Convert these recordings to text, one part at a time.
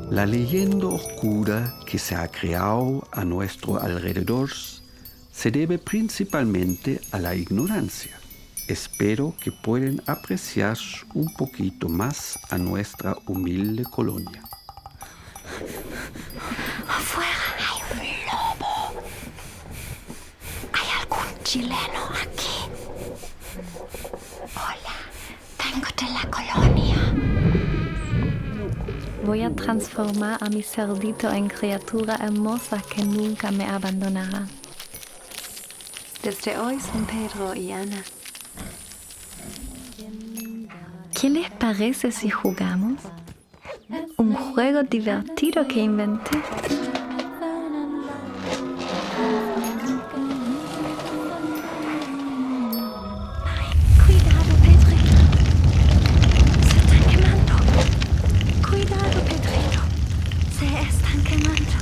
La leyenda oscura que se ha creado a nuestro alrededor se debe principalmente a la ignorancia. Espero que puedan apreciar un poquito más a nuestra humilde colonia. Afuera hay un lobo. ¿Hay algún chileno aquí? Hola, vengo de la colonia. Voy a transformar a mi cerdito en criatura hermosa que nunca me abandonará. Desde hoy son Pedro y Ana. ¿Qué les parece si jugamos? Un juego divertido que inventé. Cuidado, Pedrito. Se están quemando. Cuidado, Pedrito. Se están quemando.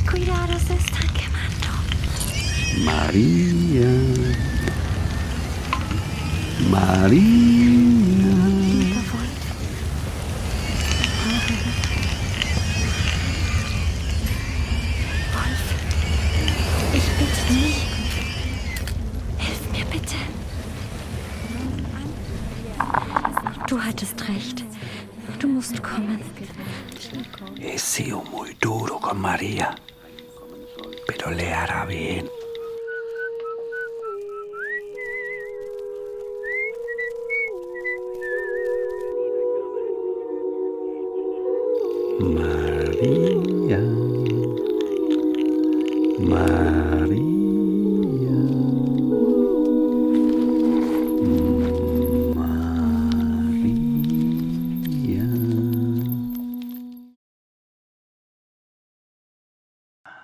Cuidado, se están quemando. María, María. Wolf, ich bitte dich. Hilf mir bitte. Du hattest recht. Du musst kommen. He sido muy duro con María, pero le hará bien. María, María, María.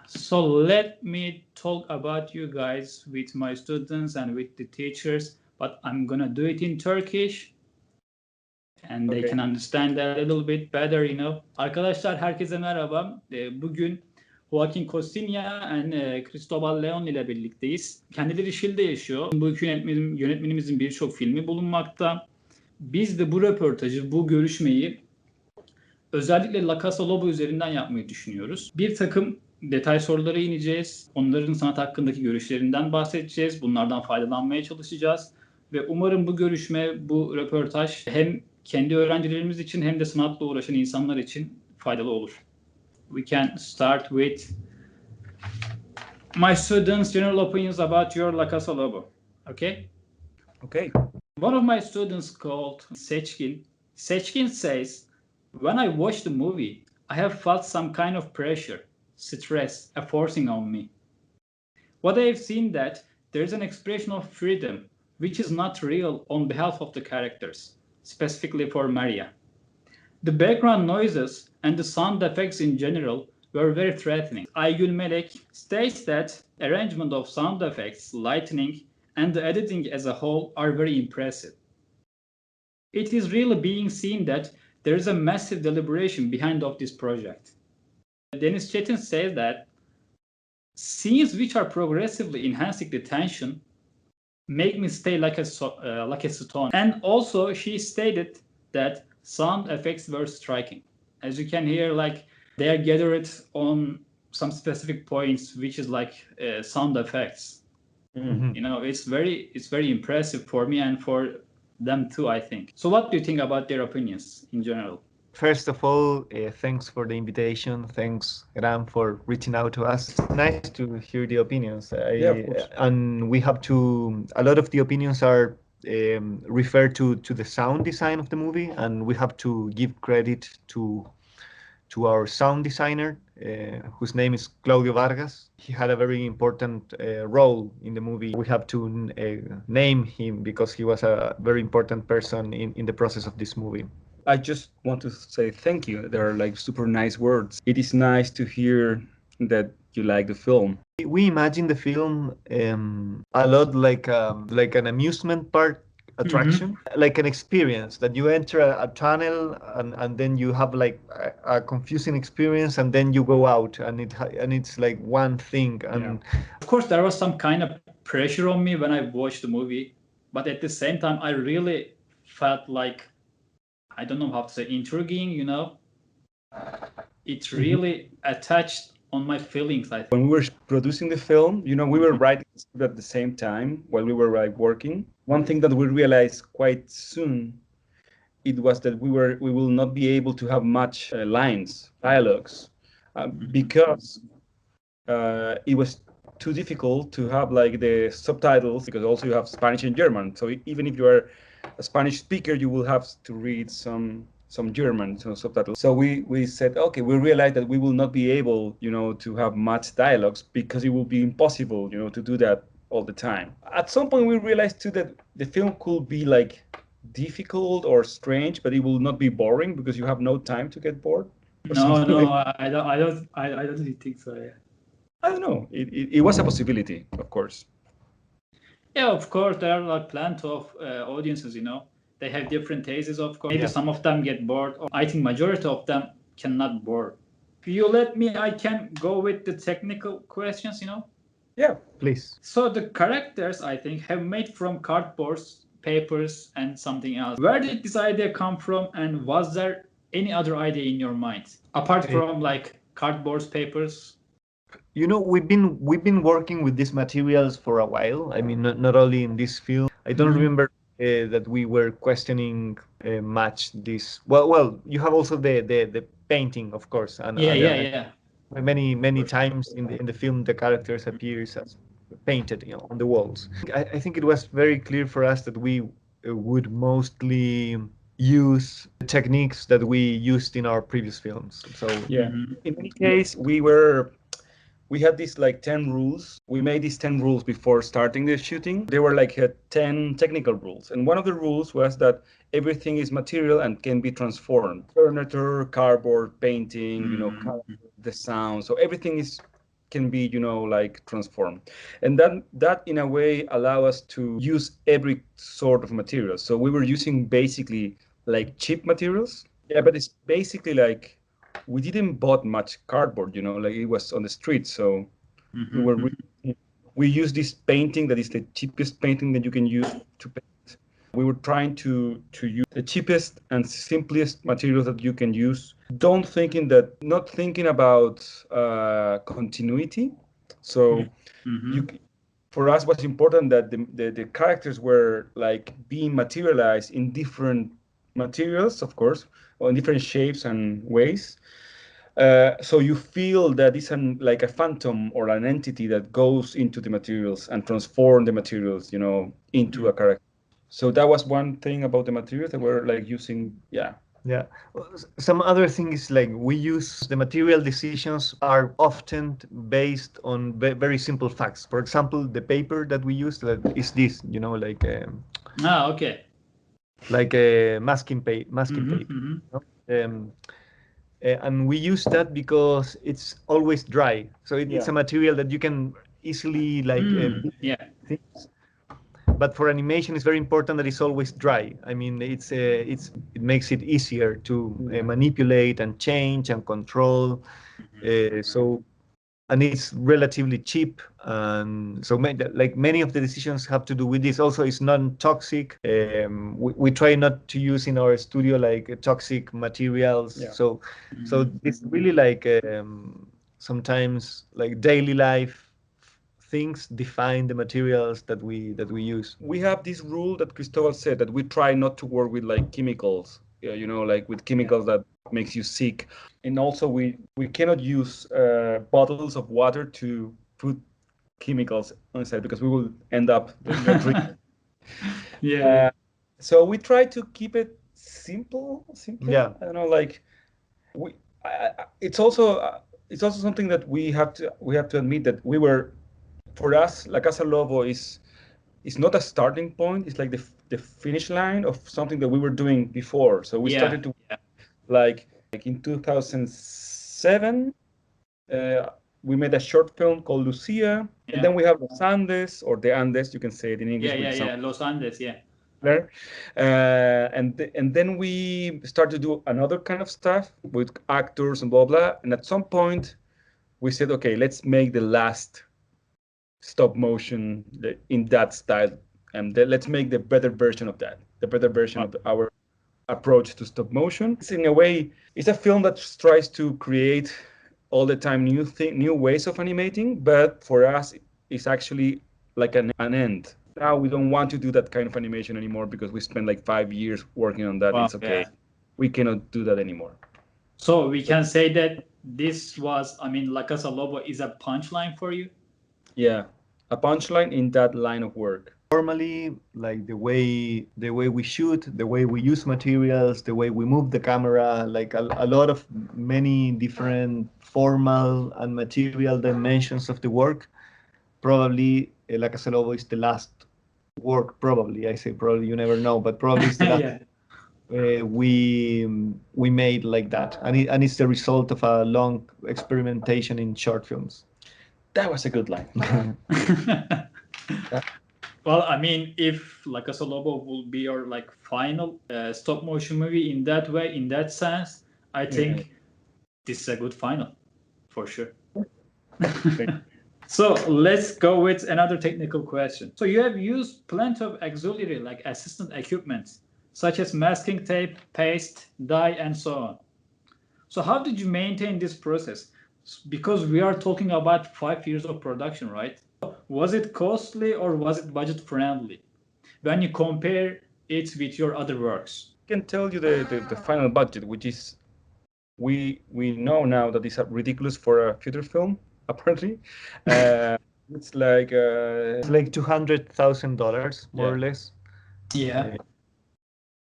So let me talk about you guys with my students and with the teachers, but I'm gonna do it in Turkish. And they can understand a little bit better, you know. Arkadaşlar herkese merhaba. Bugün Joaquín, Cociña and Cristóbal, León ile birlikteyiz. Kendileri Şili'de yaşıyor. Bu iki yönetmenimizin birçok filmi bulunmakta. Biz de bu röportajı, bu görüşmeyi özellikle La Casa Lobo üzerinden yapmayı düşünüyoruz. Bir takım detay sorulara ineceğiz. Onların sanat hakkındaki görüşlerinden bahsedeceğiz. Bunlardan faydalanmaya çalışacağız. Ve umarım bu görüşme, bu röportaj hem kendi öğrencilerimiz için hem de sanatla uğraşan insanlar için faydalı olur. We can start with my students' general opinions about your La Casa Lobo. Okay? Okay. One of my students called Seçkin. Seçkin says, when I watch the movie, I have felt some kind of pressure, stress, a forcing on me. What I have seen that there is an expression of freedom which is not real on behalf of the characters, specifically for Maria. The background noises and the sound effects in general were very threatening. Aygül Melek states that arrangement of sound effects, lighting, and the editing as a whole are very impressive. It is really being seen that there is a massive deliberation behind of this project. Deniz Çetin says that scenes which are progressively enhancing the tension make me stay like a stone. And also she stated that sound effects were striking. As you can hear, like they are gathered on some specific points, which is like sound effects. Mm-hmm. You know, it's very impressive for me and for them too, I think. So what do you think about their opinions in general? First of all, thanks for the invitation. Thanks, Ram, for reaching out to us. It's nice to hear the opinions. Of course. And we have to, a lot of the opinions are referred to the sound design of the movie, and we have to give credit to our sound designer, whose name is Claudio Vargas. He had a very important role in the movie. We have to name him because he was a very important person in the process of this movie. I just want to say thank you. They are like super nice words. It is nice to hear that you like the film. We imagine the film a lot like an amusement park attraction, like an experience that you enter a tunnel and then you have like a confusing experience and then you go out and it's like one thing. And Of course, there was some kind of pressure on me when I watched the movie but at the same time, I really felt like, I don't know how to say, intriguing, you know? It really attached on my feelings, I think. When we were producing the film, you know, we were writing the script at the same time while we were like working. One thing that we realized quite soon, it was that we will not be able to have much lines, dialogues, because it was too difficult to have like the subtitles, because also you have Spanish and German. So even if you are a Spanish speaker, you will have to read some German subtitles. So we said, okay, we realized that we will not be able, you know, to have much dialogues because it will be impossible, you know, to do that all the time. At some point, we realized too that the film could be like difficult or strange, but it will not be boring because you have no time to get bored. No, I don't really think so. Yeah. I don't know. It was a possibility, of course. Yeah, of course, there are like plenty of audiences, you know. They have different tastes, of course. Maybe some of them get bored. Or I think majority of them cannot bore. If you let me, I can go with the technical questions, you know. Yeah, please. So the characters, I think, have made from cardboards, papers, and something else. Where did this idea come from, and was there any other idea in your mind apart from like cardboards, papers? You know, we've been working with these materials for a while. I mean, not only in this film. I don't remember that we were questioning much this. Well, you have also the painting, of course, and many times in the film the characters appears as painted, you know, on the walls. I think it was very clear for us that we would mostly use the techniques that we used in our previous films. So in any case, we had these like 10 rules. We made these 10 rules before starting the shooting. They were like 10 technical rules. And one of the rules was that everything is material and can be transformed. Furniture, cardboard, painting, you know, the sound. So everything can be, you know, like transformed. And that in a way allow us to use every sort of material. So we were using basically like cheap materials. Yeah, but it's basically like, we didn't bought much cardboard, you know, like it was on the street. So we used this painting that is the cheapest painting that you can use to paint. We were trying to use the cheapest and simplest materials that you can use. Not thinking about continuity. So for us, what's important that the characters were like being materialized in different materials, of course, or in different shapes and ways. So you feel that it's like a phantom or an entity that goes into the materials and transform the materials, you know, into a character. So that was one thing about the materials that we're like using. Yeah. Some other thing is like we use the material decisions are often based on very simple facts. For example, the paper that we use is this, you know, like okay, like a masking paper. You know? And we use that because it's always dry. So it's a material that you can easily like things. But for animation, it's very important that it's always dry. I mean, it makes it easier to manipulate and change and control. And it's relatively cheap. And so like many of the decisions have to do with this. Also, it's non-toxic. We try not to use in our studio like toxic materials. So it's really like sometimes like daily life things define the materials that we use. We have this rule that Cristóbal said that we try not to work with like chemicals, you know, like with chemicals that makes you sick. And also we cannot use bottles of water to put chemicals inside because we will end up drinking. So we try to keep it simple. I don't know, like it's also something that we have to admit that for us, La Casa Lobo is not a starting point. It's like the finish line of something that we were doing before. So we started to like in 2007. We made a short film called Lucia, and then we have Los Andes, or the Andes, you can say it in English. Los Andes, and then we started to do another kind of stuff with actors and blah blah. And at some point, we said, okay, let's make the last stop motion in that style and let's make the better version of that, the better version of our approach to stop motion. It's in a way, it's a film that tries to create all the time new ways of animating, but for us, it's actually like an end. Now we don't want to do that kind of animation anymore because we spent like 5 years working on that. It's okay. Yeah. We cannot do that anymore. So we can say that this was, I mean, La Casa Lobo is a punchline for you? Yeah, a punchline in that line of work. Normally, like the way we shoot, the way we use materials, the way we move the camera, like a lot of many different formal and material dimensions of the work. Probably La Casa Lobo is the last work. Probably, I say probably, you never know, but probably it's the last. Yeah. We made like that, and it's the result of a long experimentation in short films. That was a good line. Well, I mean, if La Casa Lobo will be your like final stop motion movie in that way, in that sense, I think this is a good final, for sure. So let's go with another technical question. So you have used plenty of auxiliary like assistant equipment, such as masking tape, paste, dye, and so on. So how did you maintain this process? Because we are talking about 5 years of production, right? Was it costly or was it budget friendly when you compare it with your other works? I can tell you the final budget, which is we know now that it's ridiculous for a feature film. Apparently, it's like $200,000 more or less. Yeah,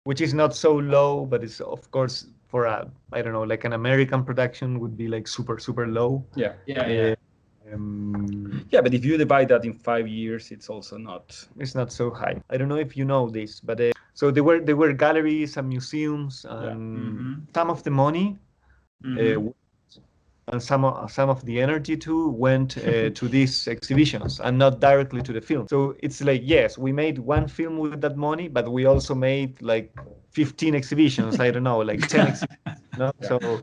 which is not so low, but it's of course for a I don't know, like an American production would be like super low. Yeah. Yeah, but if you divide that in 5 years, it's also not. It's not so high. I don't know if you know this, but so there were galleries and museums, and some of the money. And some of the energy too went to these exhibitions and not directly to the film. So it's like, yes, we made one film with that money, but we also made like 15 exhibitions. I don't know, like 10 exhibitions. No? Yeah. So,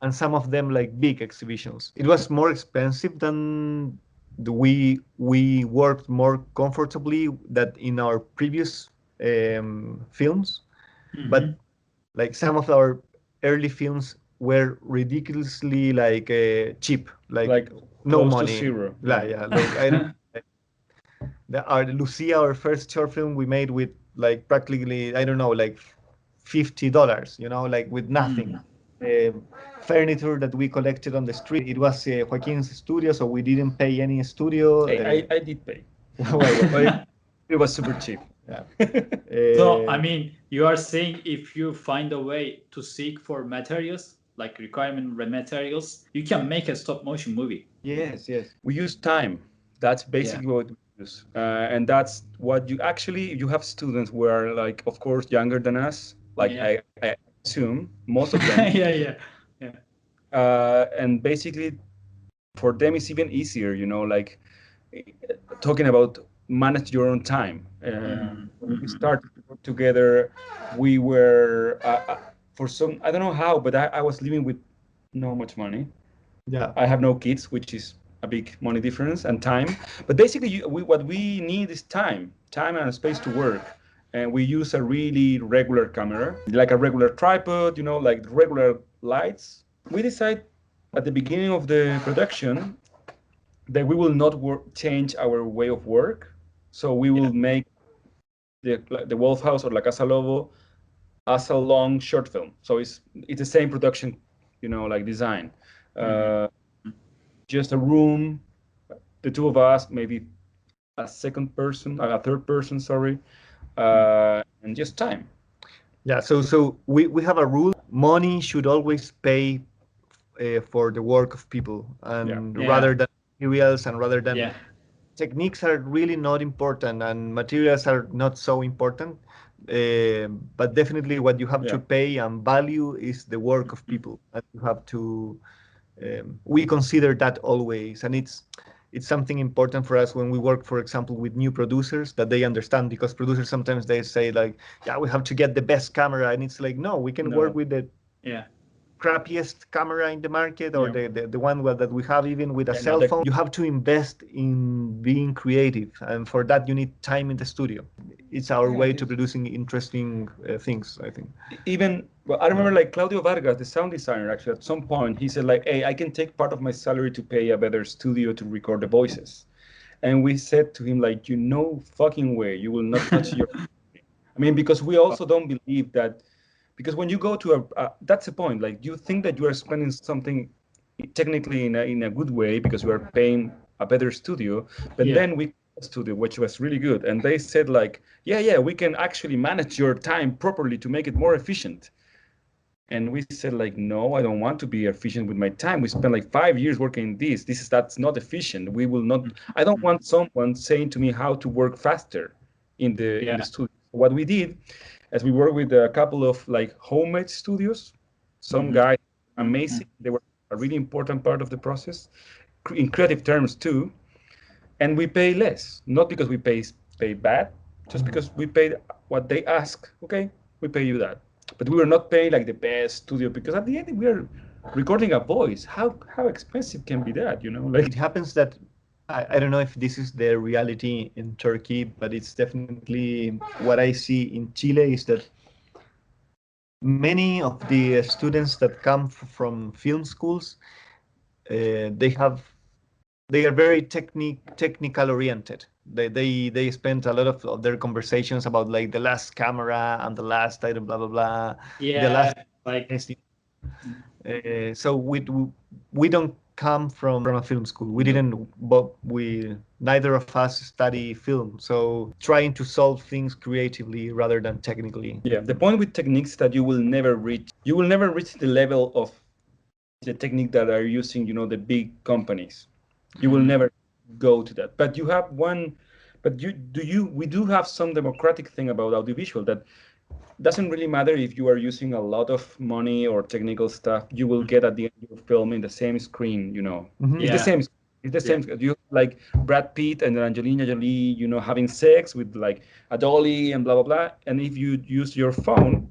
and some of them like big exhibitions. It was more expensive than we worked more comfortably that in our previous films, but like some of our early films were ridiculously like cheap, like no money. To zero. Yeah, like I don't. Our Lucia, our first short film, we made with like practically I don't know, like $50, you know, like with nothing. Furniture that we collected on the street. It was Joaquín's studio, so we didn't pay any studio. I did pay. It was super cheap. Yeah. So I mean, you are saying if you find a way to seek for materials, like requirement materials, you can make a stop motion movie. Yes. We use time. That's basically what we use. And that's what you have students who are like, of course, younger than us. Like I assume most of them. Yeah. And basically for them, it's even easier, you know, like talking about manage your own time. When we started to work together, we were, for some, I don't know how, but I was living with not much money. Yeah. I have no kids, which is a big money difference, and time. But basically, what we need is time and space to work. And we use a really regular camera, like a regular tripod, you know, like regular lights. We decide at the beginning of the production that we will not change our way of work. So we will make the Wolf House or La Casa Lobo as a long short film. So it's the same production, you know, like design. Just a room, the two of us, maybe a third person, sorry, and just time. Yeah, so we have a rule. Money should always pay for the work of people, and rather than materials and rather than techniques are really not important and materials are not so important. But definitely what you have to pay and value is the work of people, and you have to we consider that always, and it's something important for us when we work, for example, with new producers, that they understand, because producers sometimes they say like, yeah, we have to get the best camera, and it's like, no, we can work with the crappiest camera in the market, or Yeah. the one that we have even with a Yeah, cell no, phone. You have to invest in being creative, and for that you need time in the studio. It's our Yeah, way it to is. producing interesting things, I think. Even, well, I remember like Claudio Vargas, the sound designer, actually at some point he said like, hey, I can take part of my salary to pay a better studio to record the voices. And we said to him like, you no fucking way, you will not touch your. I mean, because we also don't believe that, because when you go to that's the point, like you think that you are spending something technically in a good way because you are paying a better studio, but Yeah. then we studio which was really good, and they said like, yeah, we can actually manage your time properly to make it more efficient. And we said like, no, I don't want to be efficient with my time. We spent like 5 years working that's not efficient. We will not. I don't want someone saying to me how to work faster in the studio. What we did is we worked with a couple of like homemade studios. Some guys amazing. They were a really important part of the process in creative terms too. And we pay less, not because we pay bad, just because we paid what they ask. Okay, we pay you that. But we were not paying like the best studio, because at the end we are recording a voice. How expensive can be that? You know, like It happens that I don't know if this is the reality in Turkey, but it's definitely what I see in Chile is that many of the students that come from film schools, they are very technical oriented. They spend a lot of their conversations about like the last camera and the last item, blah blah blah. The last like so we don't come from a film school. We didn't, but neither of us study film. So trying to solve things creatively rather than technically. yeah. The point with techniques that you will never reach. You will never reach the level of the technique that are using, the big companies. You will never go to that. But you have one. But we do have some democratic thing about audiovisual that doesn't really matter if you are using a lot of money or technical stuff. You will get at the end of your film in the same screen. It's the same. It's the same. You like Brad Pitt and Angelina Jolie, having sex with like a dolly and blah blah blah. And if you use your phone,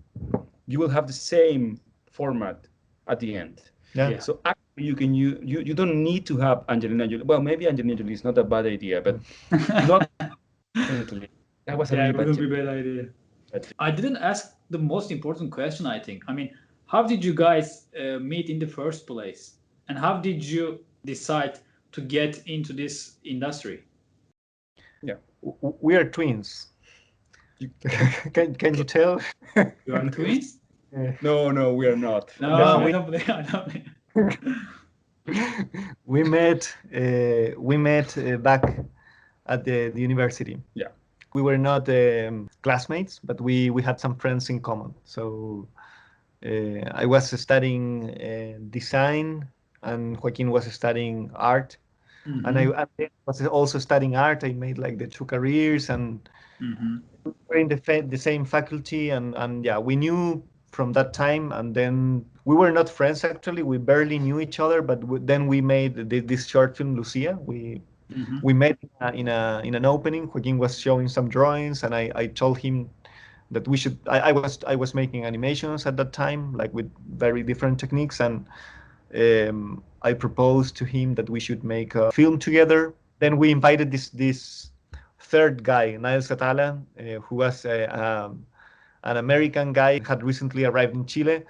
you will have the same format at the end. Yeah. So actually, you don't need to have Angelina Jolie. Well, maybe Angelina Jolie is not a bad idea, but not definitely. That was a really it bad wouldn't be a bad idea. I didn't ask the most important question, I think. I mean, how did you guys meet in the first place? And how did you decide to get into this industry? Yeah. We are twins. Can you tell? You are twins? No, we are not. No, No, I don't believe. I don't believe. we met back at the university. Yeah. We were not classmates, but we had some friends in common. So I was studying design, and Joaquín was studying art. And I was also studying art. I made like the two careers, and we were in the same faculty, and yeah, we knew from that time. And then we were not friends actually. We barely knew each other, but then we made this short film, Lucia. We met in an opening. Joaquín was showing some drawings, and I told him that we should. I was making animations at that time, like with very different techniques, and I proposed to him that we should make a film together. Then we invited this third guy, Niall Satala, who was an American guy, had recently arrived in Chile,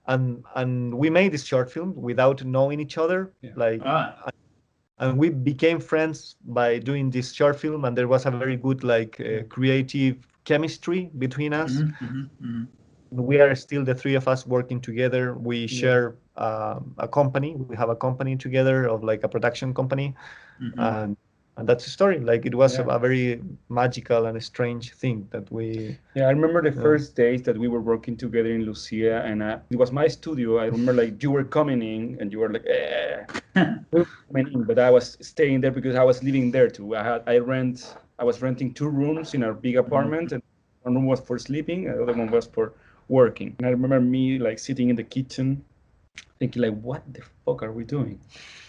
and we made this short film without knowing each other, and we became friends by doing this short film, and there was a very good creative chemistry between us. We are still the three of us working together. We share a company. We have a company together of like a production company, and that's the story. Like it was a very magical and a strange thing that we. Yeah, I remember the first days that we were working together in Lucia, and it was my studio. I remember like you were coming in, and you were like, coming in, but I was staying there because I was living there too. I was renting 2 rooms in our big apartment, and one room was for sleeping, and the other one was for working. And I remember me like sitting in the kitchen, thinking like, what the fuck are we doing?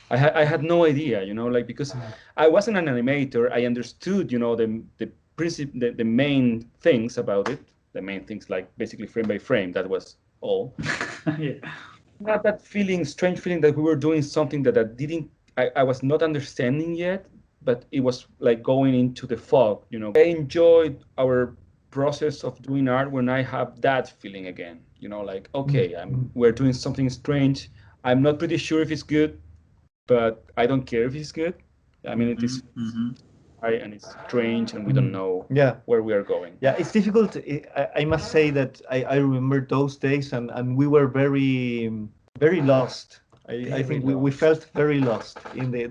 I had no idea, like because I wasn't an animator. I understood, the main things about it, the main things like basically frame by frame. That was all. not that feeling, strange feeling that we were doing something that I was not understanding yet, but it was like going into the fog, you know. I enjoyed our process of doing art when I have that feeling again, you know, like, okay, we're doing something strange. I'm not pretty sure if it's good, but I don't care if it's good. I mean, it is right, and it's strange, and we don't know where we are going. Yeah, it's difficult. I must say that I remember those days, and we were very lost. I think we felt very lost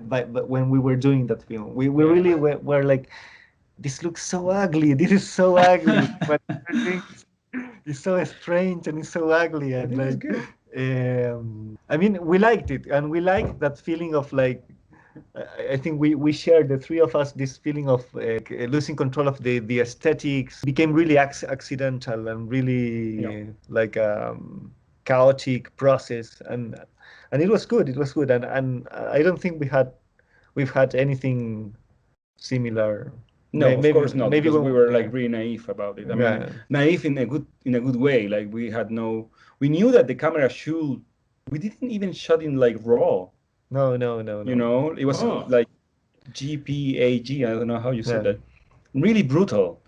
but when we were doing that film. We really were like, this looks so ugly. This is so ugly. But it's so strange and it's so ugly. And like, I mean, we liked it, and we liked that feeling of like. I think we shared, the three of us, this feeling of losing control of the aesthetics. Became really accidental and really like chaotic process, and it was good. It was good, and I don't think we've had anything similar. No, of course not. Maybe because we were like really naive about it. I mean, naive in a good way. Like we knew that the camera should. We didn't even shot in like RAW. No. You know, it was like GPAG. I don't know how you say that. Really brutal.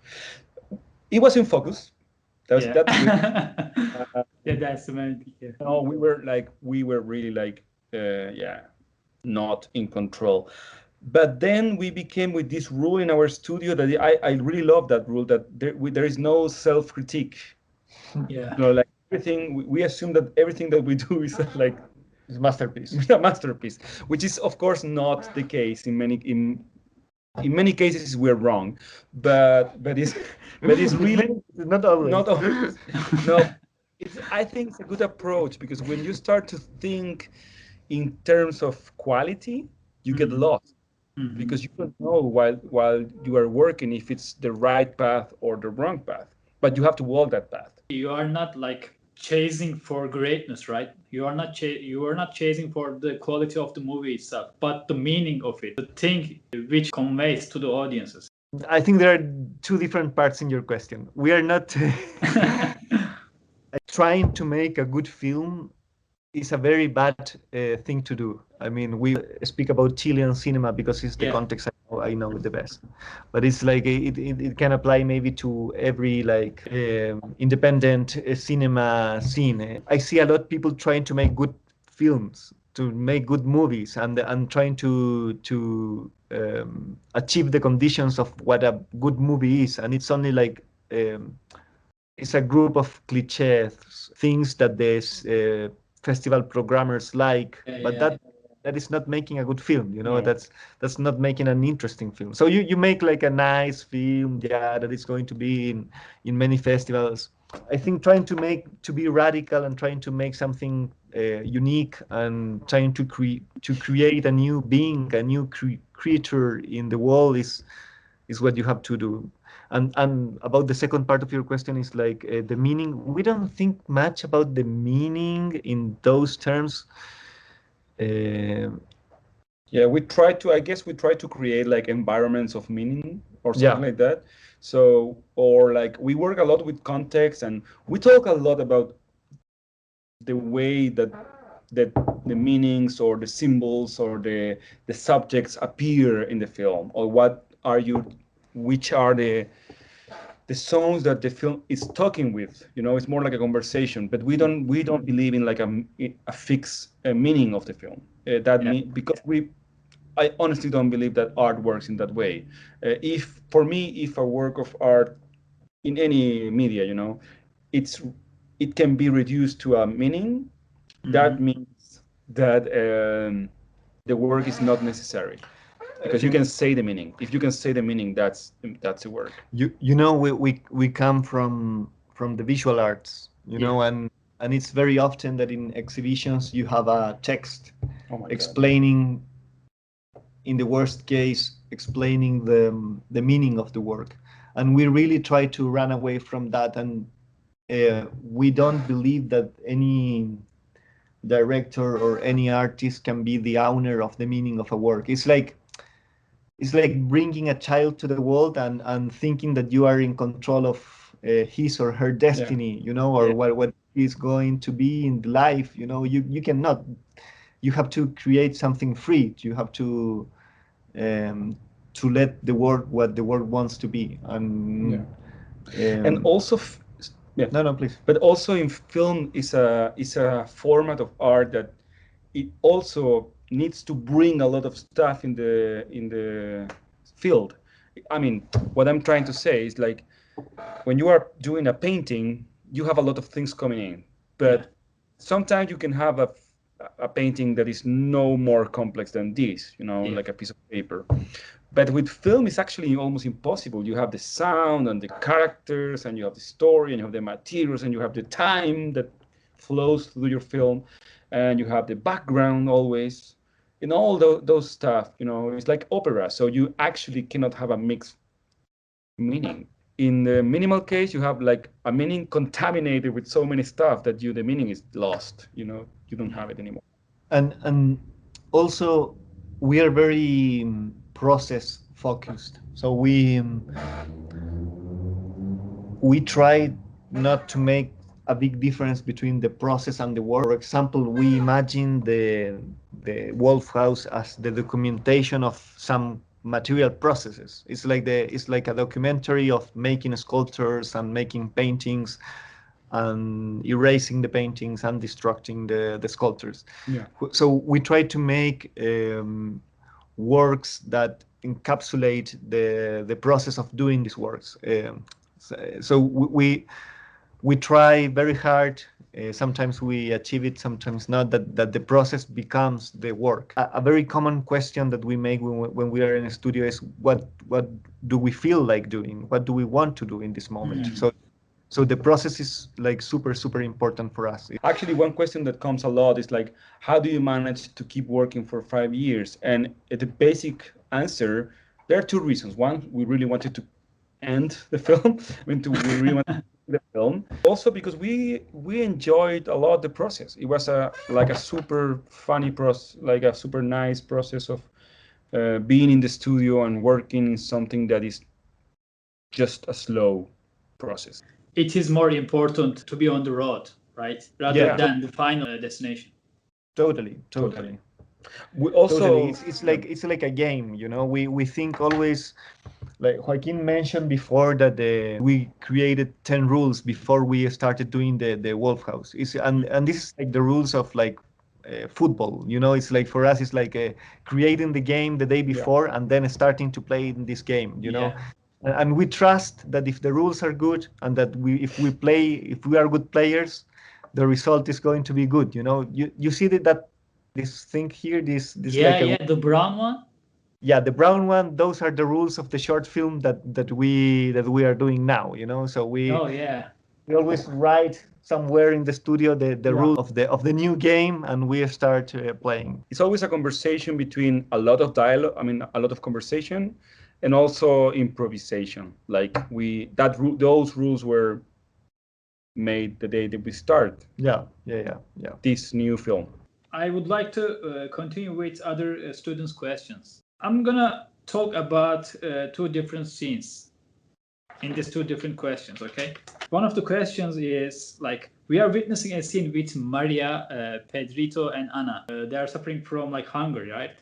It was in focus. That's that's the main thing. Yeah. No, we were really like, not in control. But then we became with this rule in our studio that I really love that rule, that there is no self-critique. Yeah. You know, like everything we assume that everything that we do is like. It's a masterpiece. A masterpiece, which is of course not the case in many cases. We're wrong, but it's really not always. Not always. No, I think it's a good approach, because when you start to think in terms of quality, you get lost, because you don't know while you are working if it's the right path or the wrong path, but you have to walk that path. You are not like chasing for greatness, right? You are not chasing for the quality of the movie itself, but the meaning of it, the thing which conveys to the audiences. I think there are two different parts in your question. We are not trying to make a good film. Is a very bad thing to do. I mean, we speak about Chilean cinema because it's the context I know the best. But it's like it can apply maybe to every like independent cinema scene. I see a lot of people trying to make good films, to make good movies, and trying to achieve the conditions of what a good movie is. And it's only like it's a group of cliches, things that there's festival programmers like, but that is not making a good film, you know. That's not making an interesting film. So you make like a nice film, that is going to be in many festivals. I think trying to be radical and trying to make something unique, and trying to create a new being, a new creature in the world is what you have to do. And about the second part of your question is like the meaning. We don't think much about the meaning in those terms. We try to create like environments of meaning or something like that. So, or like we work a lot with context, and we talk a lot about the way that the meanings or the symbols or the subjects appear in the film, or which are the songs that the film is talking with. You know, it's more like a conversation, but we don't believe in like a fixed meaning of the film. Because I honestly don't believe that art works in that way. If a work of art in any media, you know, it can be reduced to a meaning, that means that the work is not necessary. Because you can say the meaning. If you can say the meaning, that's the work. You know, we come from the visual arts, you know, and it's very often that in exhibitions you have a text explaining, in the worst case, explaining the meaning of the work, and we really try to run away from that, and we don't believe that any director or any artist can be the owner of the meaning of a work. It's like bringing a child to the world and thinking that you are in control of his or her destiny, you know, or what is going to be in life. You know, you cannot. You have to create something free. You have to let the world what the world wants to be. And also, yeah. No, please. But also in film is a format of art that it also needs to bring a lot of stuff in the field. I mean, what I'm trying to say is like when you are doing a painting, you have a lot of things coming in, but sometimes you can have a painting that is no more complex than this, you know, like a piece of paper. But with film, it's actually almost impossible. You have the sound and the characters, and you have the story, and you have the materials, and you have the time that flows through your film, and you have the background always, and all those stuff. You know, it's like opera, so you actually cannot have a mixed meaning. In the minimal case, you have like a meaning contaminated with so many stuff that the meaning is lost. You know, you don't have it anymore. And also, we are very process focused. So we try not to make a big difference between the process and the work. For example, we imagine the Wolf House as the documentation of some material processes. It's like a documentary of making sculptures and making paintings and erasing the paintings and destructing the sculptures. Yeah. So we try to make works that encapsulate the process of doing these works. So we try very hard. Sometimes we achieve it, sometimes not. That the process becomes the work. A very common question that we make when we are in a studio is what do we feel like doing? What do we want to do in this moment? So the process is like super important for us. Actually, one question that comes a lot is like, how do you manage to keep working for 5 years? And the basic answer, there are two reasons. One, we really wanted to end the film. We really wanted to end the film. Also because we enjoyed a lot the process. It was like a super funny process, like a super nice process of being in the studio and working in something that is just a slow process. It is more important to be on the road, right? Rather than the final destination. Totally. We also totally. It's like a game, you know. We think always, like Joaquín mentioned before, that we created 10 rules before we started doing the Wolf House. And this is like the rules of like football, you know. It's like for us, it's like creating the game the day before and then starting to play in this game, you know. And we trust that if the rules are good and that if we are good players, the result is going to be good. You know, you see that this thing here, this the brown one. Yeah, the brown one. Those are the rules of the short film that we are doing now. You know, so we always write somewhere in the studio the rule of the new game, and we start playing. It's always a conversation between a lot of dialogue. I mean, a lot of conversation. And also improvisation, like those rules were made the day that we start. Yeah. This new film. I would like to continue with other students' questions. I'm gonna talk about two different scenes in these two different questions. Okay. One of the questions is like we are witnessing a scene with Maria, Pedrito, and Ana. They are suffering from like hunger, right?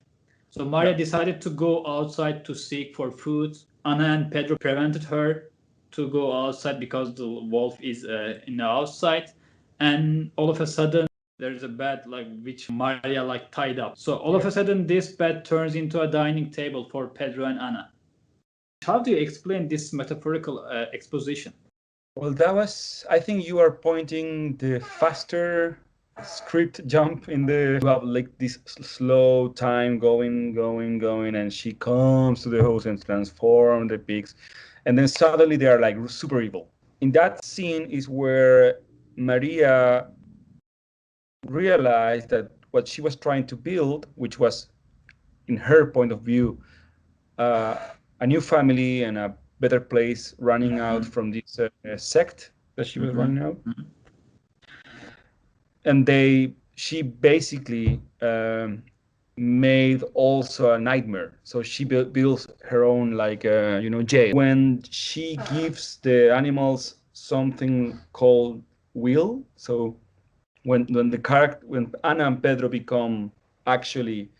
So Maria decided to go outside to seek for food. Ana and Pedro prevented her to go outside because the wolf is in the outside. And all of a sudden, there's a bed like which Maria like tied up. So all of a sudden, this bed turns into a dining table for Pedro and Ana. How do you explain this metaphorical exposition? Well, I think you are pointing the faster script jump in the like this slow time going, and she comes to the house and transforms the pigs, and then suddenly they are like super evil. In that scene is where Maria realized that what she was trying to build, which was in her point of view a new family and a better place, running out from this sect that she was running out. And she basically made also a nightmare. So she builds her own like jail. When she gives the animals something called will. So when Ana and Pedro become actually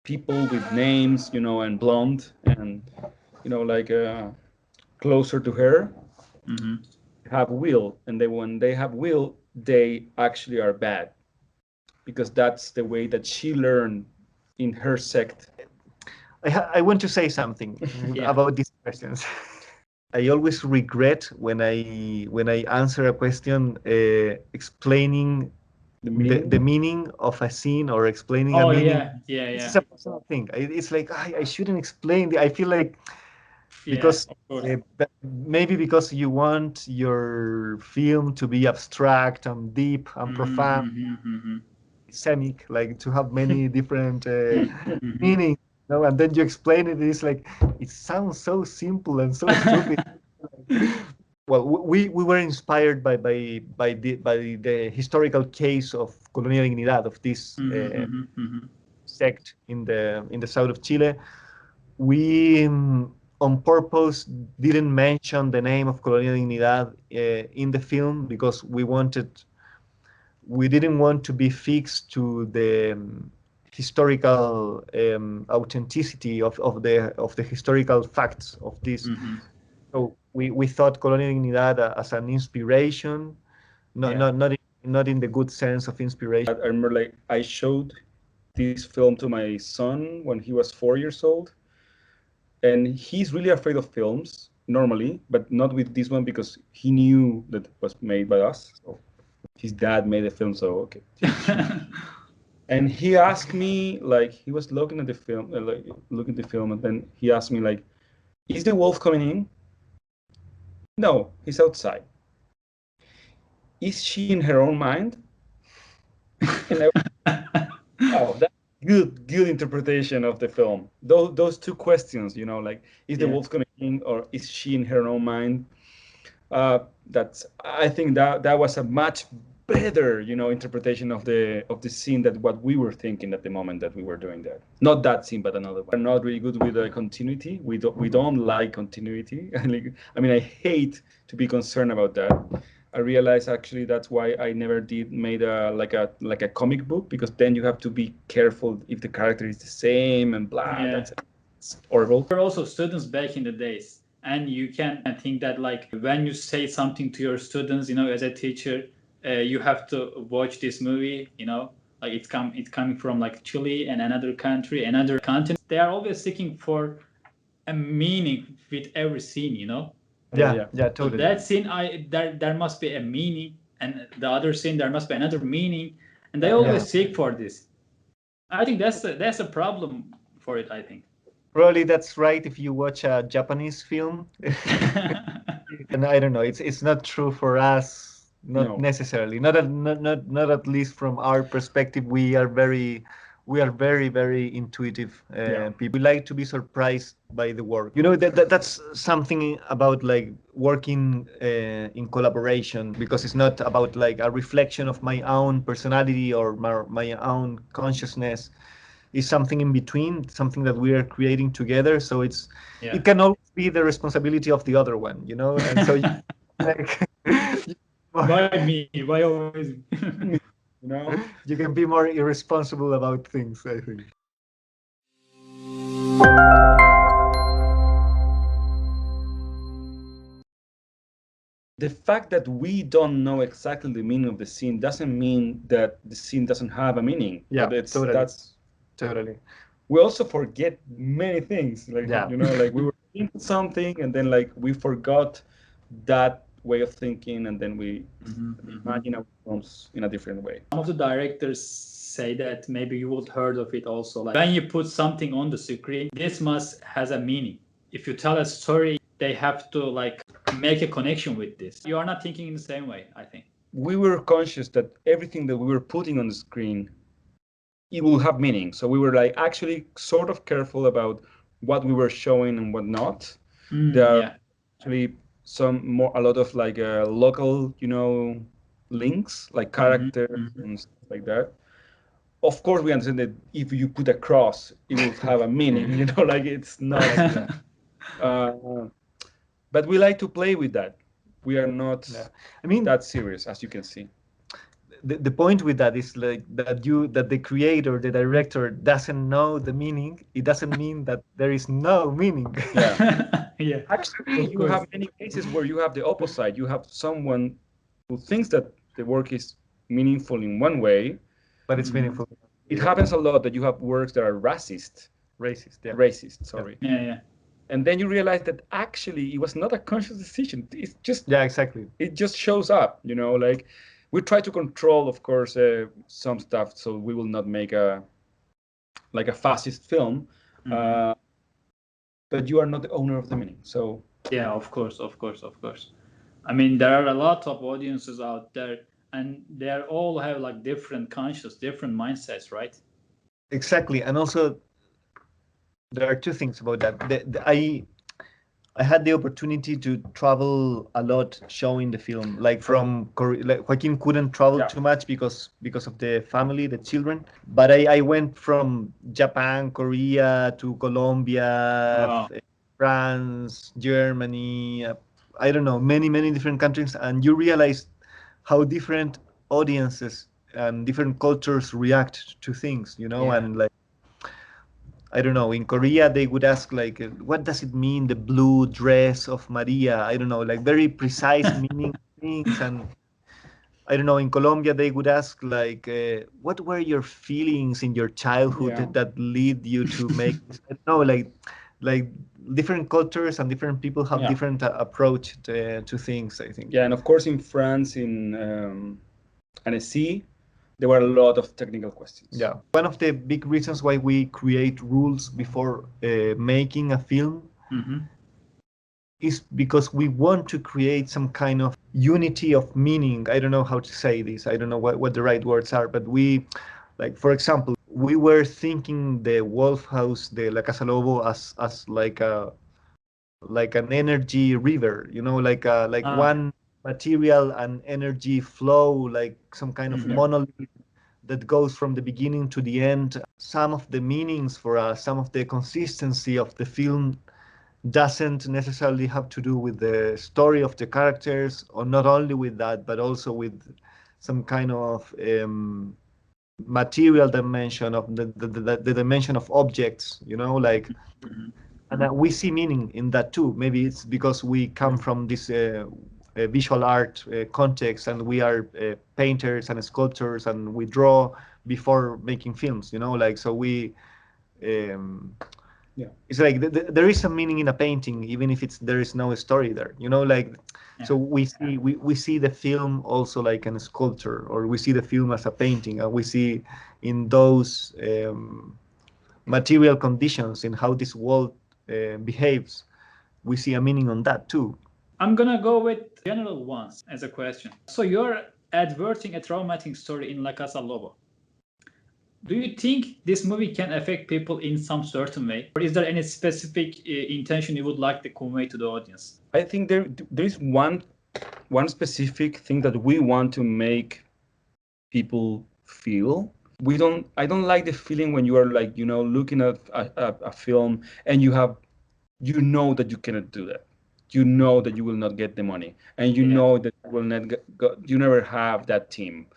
people with names, and blonde and like closer to her, have will, and when they have will, they actually are bad, because that's the way that she learned in her sect. I want to say something about these questions. I always regret when I answer a question explaining the meaning of a scene or explaining a meaning. This is a personal thing. It's like I shouldn't explain. I feel like because maybe because you want your film to be abstract and deep and profound, semic, like to have many different meanings. And then you explain it. It's like it sounds so simple and so stupid. Well, we were inspired by the historical case of Colonia Dignidad, of this sect in the south of Chile. We on purpose didn't mention the name of Colonia Dignidad in the film because we didn't want to be fixed to the historical authenticity of the historical facts of this. So we thought Colonia Dignidad as an inspiration, not in the good sense of inspiration. I remember, like, I showed this film to my son when he was 4 years old, and he's really afraid of films normally, but not with this one because he knew that it was made by us. So his dad made the film, so okay. And he asked me, like, he was looking at the film, and then he asked me, like, "Is the wolf coming in?" "No, he's outside." "Is she in her own mind?" And oh, that's good interpretation of the film. Those two questions, like, is the wolf coming in or is she in her own mind? I think that was a much better, interpretation of the scene than what we were thinking at the moment that we were doing that. Not that scene, but another one. We're not really good with the continuity. We don't like continuity. I mean, I hate to be concerned about that. I realized actually that's why I never made a comic book, because then you have to be careful if the character is the same and blah. That's horrible. We're also students back in the days, and you can think that, like, when you say something to your students, as a teacher, you have to watch this movie, like it's coming from like Chile and another country, another continent. They are always seeking for a meaning with every scene, Yeah, totally. So that scene, there must be a meaning, and the other scene there must be another meaning, and they always seek for this. I think that's a problem for it. I think probably that's right if you watch a Japanese film, and I don't know. It's not true for us. Not necessarily. Not at least from our perspective. We are very very intuitive people. We like to be surprised by the work. That's something about like working in collaboration, because it's not about like a reflection of my own personality or my own consciousness. It's something in between, something that we are creating together. So it can always be the responsibility of the other one, and so like. Why me? Why always? You can be more irresponsible about things, I think. The fact that we don't know exactly the meaning of the scene doesn't mean that the scene doesn't have a meaning. Yeah, totally. That's totally. We also forget many things, like like we were thinking something and then like we forgot that way of thinking, and then we imagine our films in a different way. Some of the directors say that maybe you would heard of it also. Like, when you put something on the screen, this must has a meaning. If you tell a story, they have to like make a connection with this. You are not thinking in the same way, I think. We were conscious that everything that we were putting on the screen, it will have meaning. So we were like actually sort of careful about what we were showing and what not. There are actually a lot of like local, links, like characters and stuff like that. Of course, we understand that if you put a cross, it will have a meaning, like it's not. But we like to play with that. we are not I mean, that serious, as you can see. the point with that is like that the creator, the director doesn't know the meaning. It doesn't mean that there is no meaning. Yeah. Yeah. Actually, you have many cases where you have the opposite. You have someone who thinks that the work is meaningful in one way. But it's meaningful. It happens a lot that you have works that are racist, sorry. Yeah. And then you realize that actually it was not a conscious decision. It's just, Yeah, exactly. it just shows up, you know, like we try to control, of course, some stuff, so we will not make a fascist film, but you are not the owner of the meaning. So yeah, of course. I mean, there are a lot of audiences out there, and they all have like different mindsets, right? Exactly, and also there are two things about that. I had the opportunity to travel a lot showing the film, like from Korea. Like Joaquín couldn't travel too much because of the family, the children. But I went from Japan, Korea to Colombia, France, Germany. I don't know, many different countries, and you realize how different audiences and different cultures react to things, you know, and like, I don't know, in Korea, they would ask like, what does it mean, the blue dress of Maria? I don't know, like very precise meaning things. And I don't know, in Colombia, they would ask like, what were your feelings in your childhood that lead you to make this? I don't know, like different cultures and different people have different approach to things, I think. Yeah, and of course in France, in Annecy, there were a lot of technical questions. Yeah. One of the big reasons why we create rules before making a film is because we want to create some kind of unity of meaning. I don't know how to say this. I don't know what the right words are, but we, like, for example, we were thinking the Wolf House, the La Casa Lobo, as like an energy river, you know, like one material and energy flow, like some kind of monolith that goes from the beginning to the end. Some of the meanings for us, some of the consistency of the film doesn't necessarily have to do with the story of the characters, or not only with that, but also with some kind of material dimension of the dimension of objects, you know, like. And we see meaning in that too. Maybe it's because we come from this visual art context, and we are painters and sculptors, and we draw before making films, you know, like, so we it's like there is some meaning in a painting, even if there is no story there, you know, like. So we see the film also like a sculpture, or we see the film as a painting, and we see in those material conditions, in how this world behaves, we see a meaning on that too. I'm gonna go with general ones as a question. So you're adverting a traumatic story in La Casa Lobo. Do you think this movie can affect people in some certain way, or is there any specific intention you would like to convey to the audience? I think there is one specific thing that we want to make people feel. I don't like the feeling when you are like, you know, looking at a film and you know that you cannot do that. You know that you will not get the money, and you know that you will not you never have that team.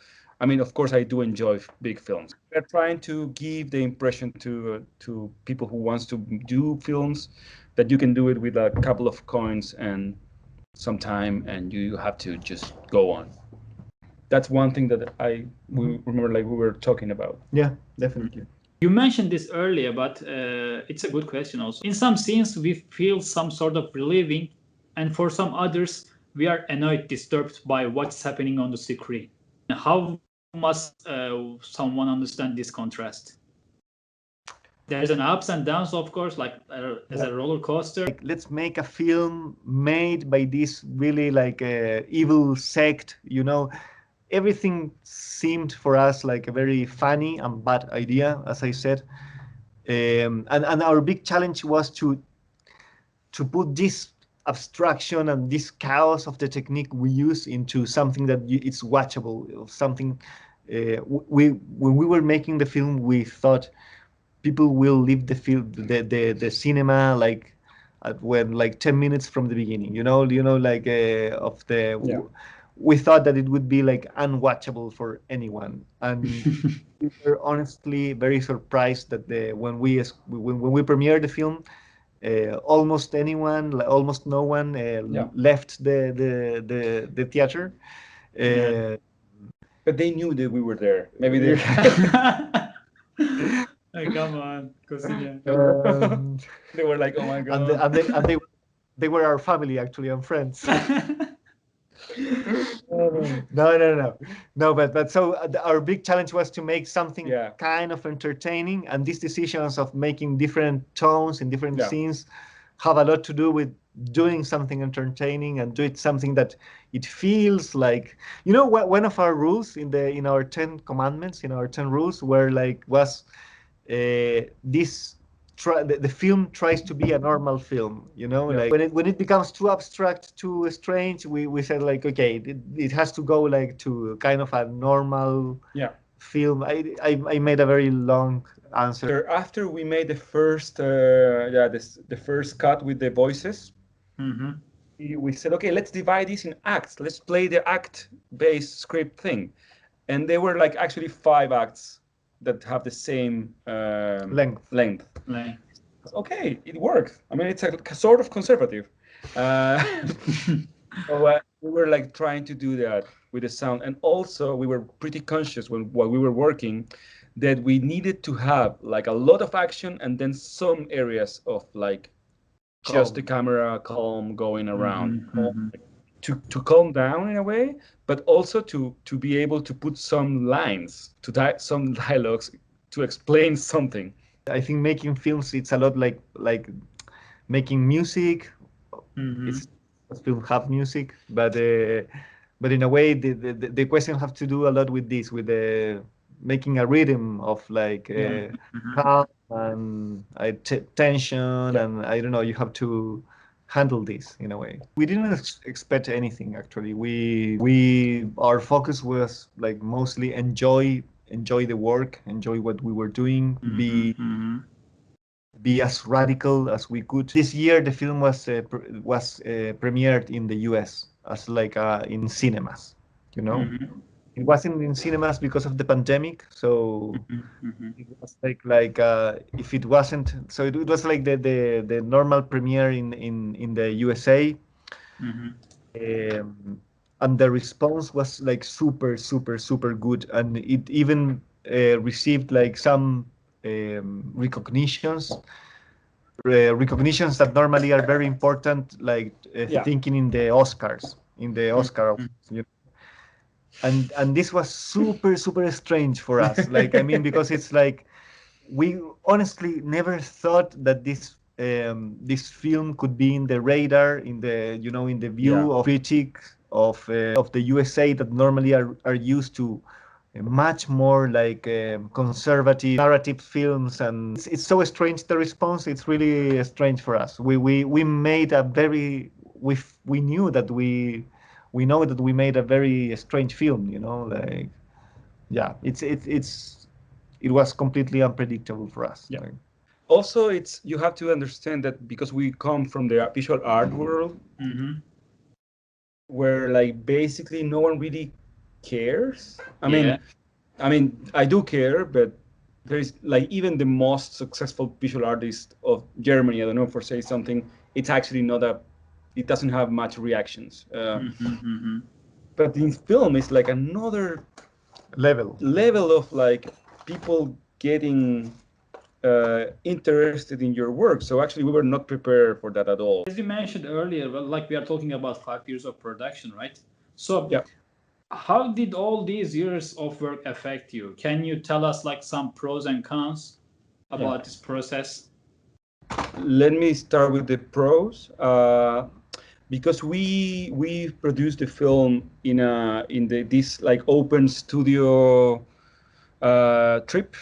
I mean, of course, I do enjoy big films. We're trying to give the impression to people who wants to do films that you can do it with a couple of coins and some time, and you have to just go on. That's one thing that we remember, like we were talking about. Yeah, definitely. You mentioned this earlier, but it's a good question also. In some scenes, we feel some sort of relieving, and for some others, we are annoyed, disturbed by what's happening on the screen. How must someone understand this contrast? There's an ups and downs, of course, like as a roller coaster. Like, let's make a film made by this really like evil sect, you know. Everything seemed for us like a very funny and bad idea, as I said. And our big challenge was to put this abstraction and this chaos of the technique we use into something that it's watchable, something. When we were making the film, we thought people will leave the film, the cinema, like when like 10 minutes from the beginning, like we thought that it would be like unwatchable for anyone, and we were honestly very surprised that when we premiered the film, almost no one left the theater. But they knew that we were there. Maybe they. Hey, come on, Cociña. They were like, "Oh my god!" And they were our family actually and friends. No. But so our big challenge was to make something kind of entertaining, and these decisions of making different tones in different scenes have a lot to do with doing something entertaining and do it something that it feels like, one of our rules in our 10 commandments, in our 10 rules, were like the film tries to be a normal film, like when it becomes too abstract, too strange, we said like, okay, it has to go like to kind of a normal film. I made a very long answer. After we made the first the first cut with the voices, we said, okay, let's divide this in acts. Let's play the act-based script thing, and they were like actually 5 acts that have the same length. Okay, it works. I mean, it's a sort of conservative. So we were like trying to do that with the sound, and also we were pretty conscious while we were working that we needed to have like a lot of action and then some areas of like just the camera calm going around to calm down in a way, but also to be able to put some lines, some dialogues to explain something. I think making films, it's a lot like making music. Film have music, but in a way the question have to do a lot with this, with making a rhythm of like calm and tension, and I don't know, you have to handle this in a way. We didn't expect anything actually. Our focus was like mostly enjoy the work, enjoy what we were doing, be as radical as we could. This year the film was premiered in the US as like in cinemas, It wasn't in cinemas because of the pandemic, so it was like if it wasn't, so it was like the normal premiere in the USA, and the response was like super good, and it even received like some recognitions that normally are very important, like thinking in the Oscars, and this was super strange for us. Like, I mean, because it's like we honestly never thought that this film could be in the radar, in the view of critics of the USA that normally are used to much more like conservative narrative films, and it's so strange, the response. It's really strange for us. We made a very we know that we made a very strange film, like it was completely unpredictable for us. Like, also, you have to understand that because we come from the visual art world, where like basically no one really cares. I mean, I do care, but there's like even the most successful visual artist of Germany, I don't know, for say something, it's actually not it doesn't have much reactions. But in film, it's like another level of like people getting interested in your work. So actually, we were not prepared for that at all. As you mentioned earlier, well, like we are talking about 5 years of production, right? So how did all these years of work affect you? Can you tell us like some pros and cons about this process? Let me start with the pros. Because we produced the film in this like open studio trip.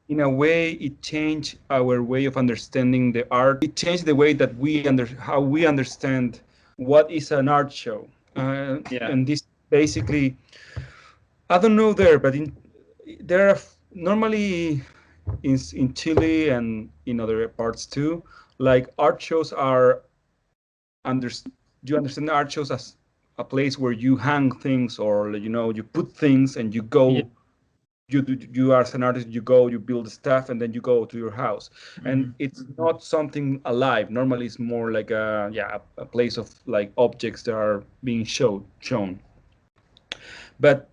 In a way, it changed our way of understanding the art. It changed the way that how we understand what is an art show. And this basically, I don't know there, but there are normally in Chile and in other parts too, like art shows are do you understand art shows as a place where you hang things, or you put things and you go. Yeah. You as an artist, you go, you build stuff, and then you go to your house. And it's not something alive. Normally it's more like a place of like objects that are being shown. But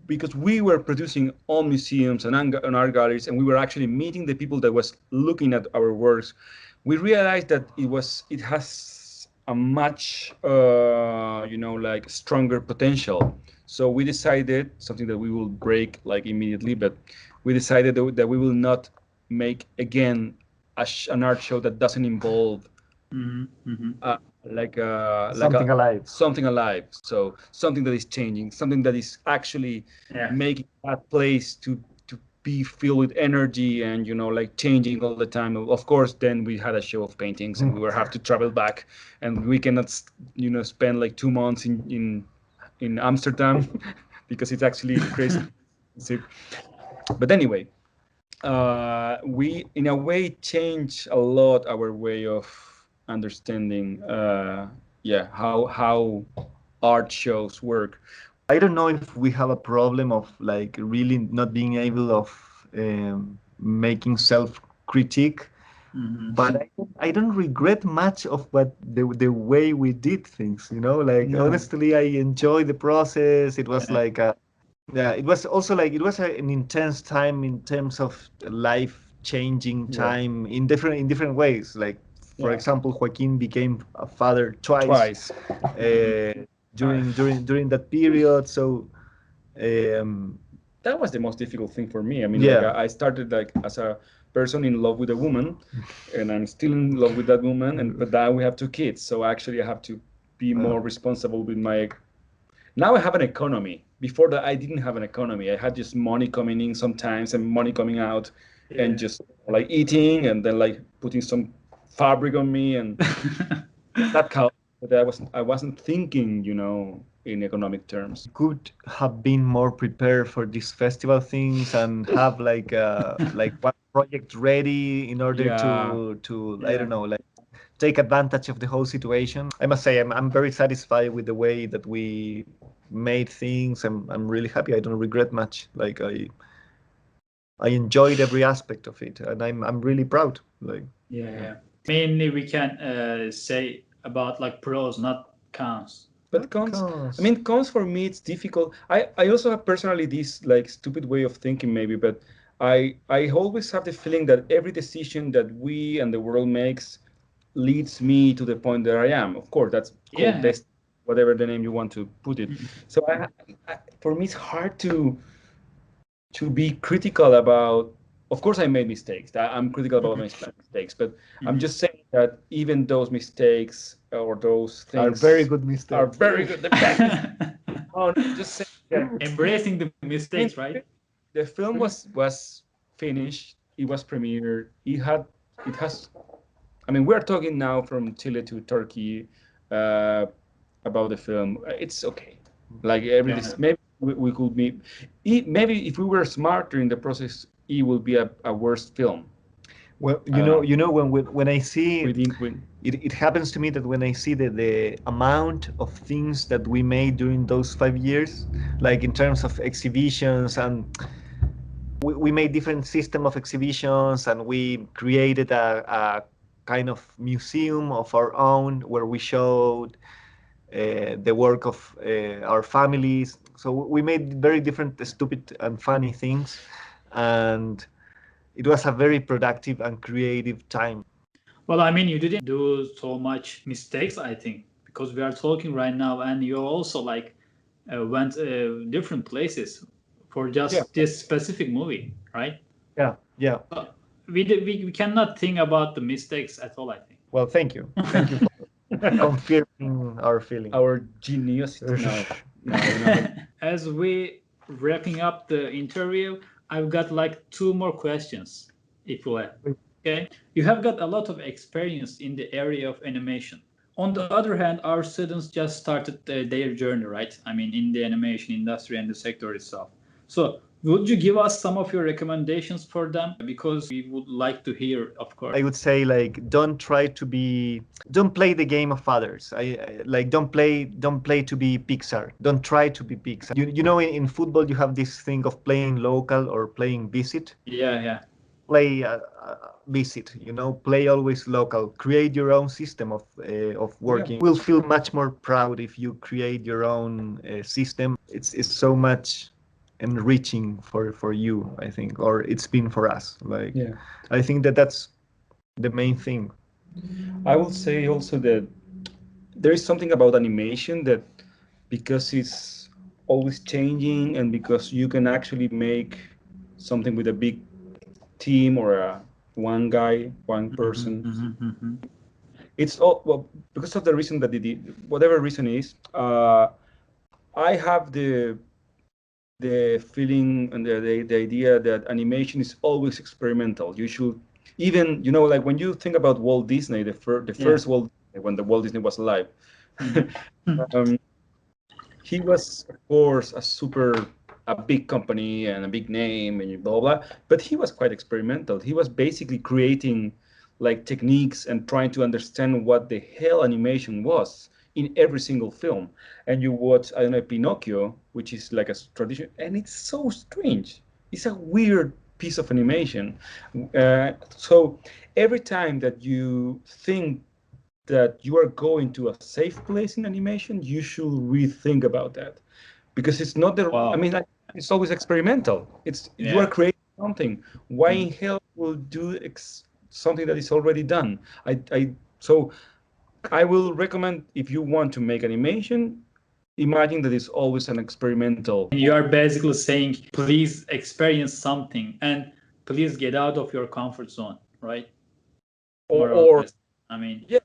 because we were producing all museums and art galleries, and we were actually meeting the people that was looking at our works, we realized that it has a much like stronger potential. So we decided something that we will break like immediately, but we decided that we will not make again an art show that doesn't involve Something alive. Something alive. So something that is changing, something that is actually making that place to be filled with energy and like changing all the time. Of course, then we had a show of paintings, and we will have to travel back, and we cannot spend like 2 months in Amsterdam because it's actually crazy. But anyway, we in a way changed a lot our way of understanding how art shows work. I don't know if we have a problem of like really not being able of making self-critique, but I don't regret much of what the way we did things. Honestly, I enjoy the process. It was like it was also like it was an intense time in terms of life-changing time in different ways. Like for example, Joaquín became a father twice. During that period. So that was the most difficult thing for me. I mean, like, I started like as a person in love with a woman, and I'm still in love with that woman, but now we have 2 kids. So actually I have to be more responsible with my. Now I have an economy. Before that, I didn't have an economy. I had just money coming in sometimes and money coming out, and just like eating and then like putting some fabric on me, and that counts. But I wasn't thinking, in economic terms. Could have been more prepared for these festival things and have like one project ready in order to I don't know, like take advantage of the whole situation. I must say I'm very satisfied with the way that we made things. I'm really happy. I don't regret much. Like I enjoyed every aspect of it, and I'm really proud. Like Mainly we can say about like pros, not cons. But cons. I mean, cons for me it's difficult. I also have personally this like stupid way of thinking maybe, but I always have the feeling that every decision that we and the world makes leads me to the point that I am. Of course, that's called best, whatever the name you want to put it. So for me it's hard to be critical about. Of course, I made mistakes. I'm critical about my mistakes, but I'm just saying that even those mistakes or those things are very good mistakes. Are very good. Just saying embracing the mistakes, right? The film was finished. It was premiered. It has. I mean, we're talking now from Chile to Turkey about the film. It's okay. Like maybe we could be. Maybe if we were smarter in the process, it will be a worse film. Well, when I see it happens to me that when I see the amount of things that we made during those 5 years, like in terms of exhibitions, and we made different system of exhibitions, and we created a kind of museum of our own where we showed the work of our families. So we made very different stupid and funny things, and it was a very productive and creative time. Well, I mean, you didn't do so much mistakes, I think, because we are talking right now, and you also like went different places for just this specific movie, right? Yeah. We cannot think about the mistakes at all, I think. Well, thank you for confirming our feeling. Our genius. No. As we wrapping up the interview, I've got like 2 more questions, if you let. Okay, you have got a lot of experience in the area of animation. On the other hand, our students just started their journey, right? I mean, in the animation industry and the sector itself. So would you give us some of your recommendations for them? Because we would like to hear, of course. I would say, like, don't play the game of others. Don't play to be Pixar. Don't try to be Pixar. You know, in football you have this thing of playing local or playing visit. Yeah. Play visit, you know, play always local. Create your own system of working. We'll feel much more proud if you create your own system. It's so much enriching for you, I think, or it's been for us. Like, Yeah. I think that's the main thing. I will say also that there is something about animation that, because it's always changing and because you can actually make something with a big team or one guy, one person. It's all, well, because of the reason that whatever reason is, I have the feeling and the idea that animation is always experimental. You should, even, you know, like when you think about Walt Disney, the first Walt Disney, when the Walt Disney was alive, he was, of course, a big company and a big name and blah blah, but he was quite experimental. He was basically creating like techniques and trying to understand what the hell animation was in every single film. And you watch, I don't know, Pinocchio, which is like a tradition, and it's so strange. It's a weird piece of animation. So every time that you think that you are going to a safe place in animation, you should rethink about that, because it's not the. Wow. I mean, like, it's always experimental. You are creating something. Why in hell will do something that is already done? So I will recommend, if you want to make animation, imagine that it's always an experimental. You are basically saying, please experience something and please get out of your comfort zone, right? Or I mean, yeah,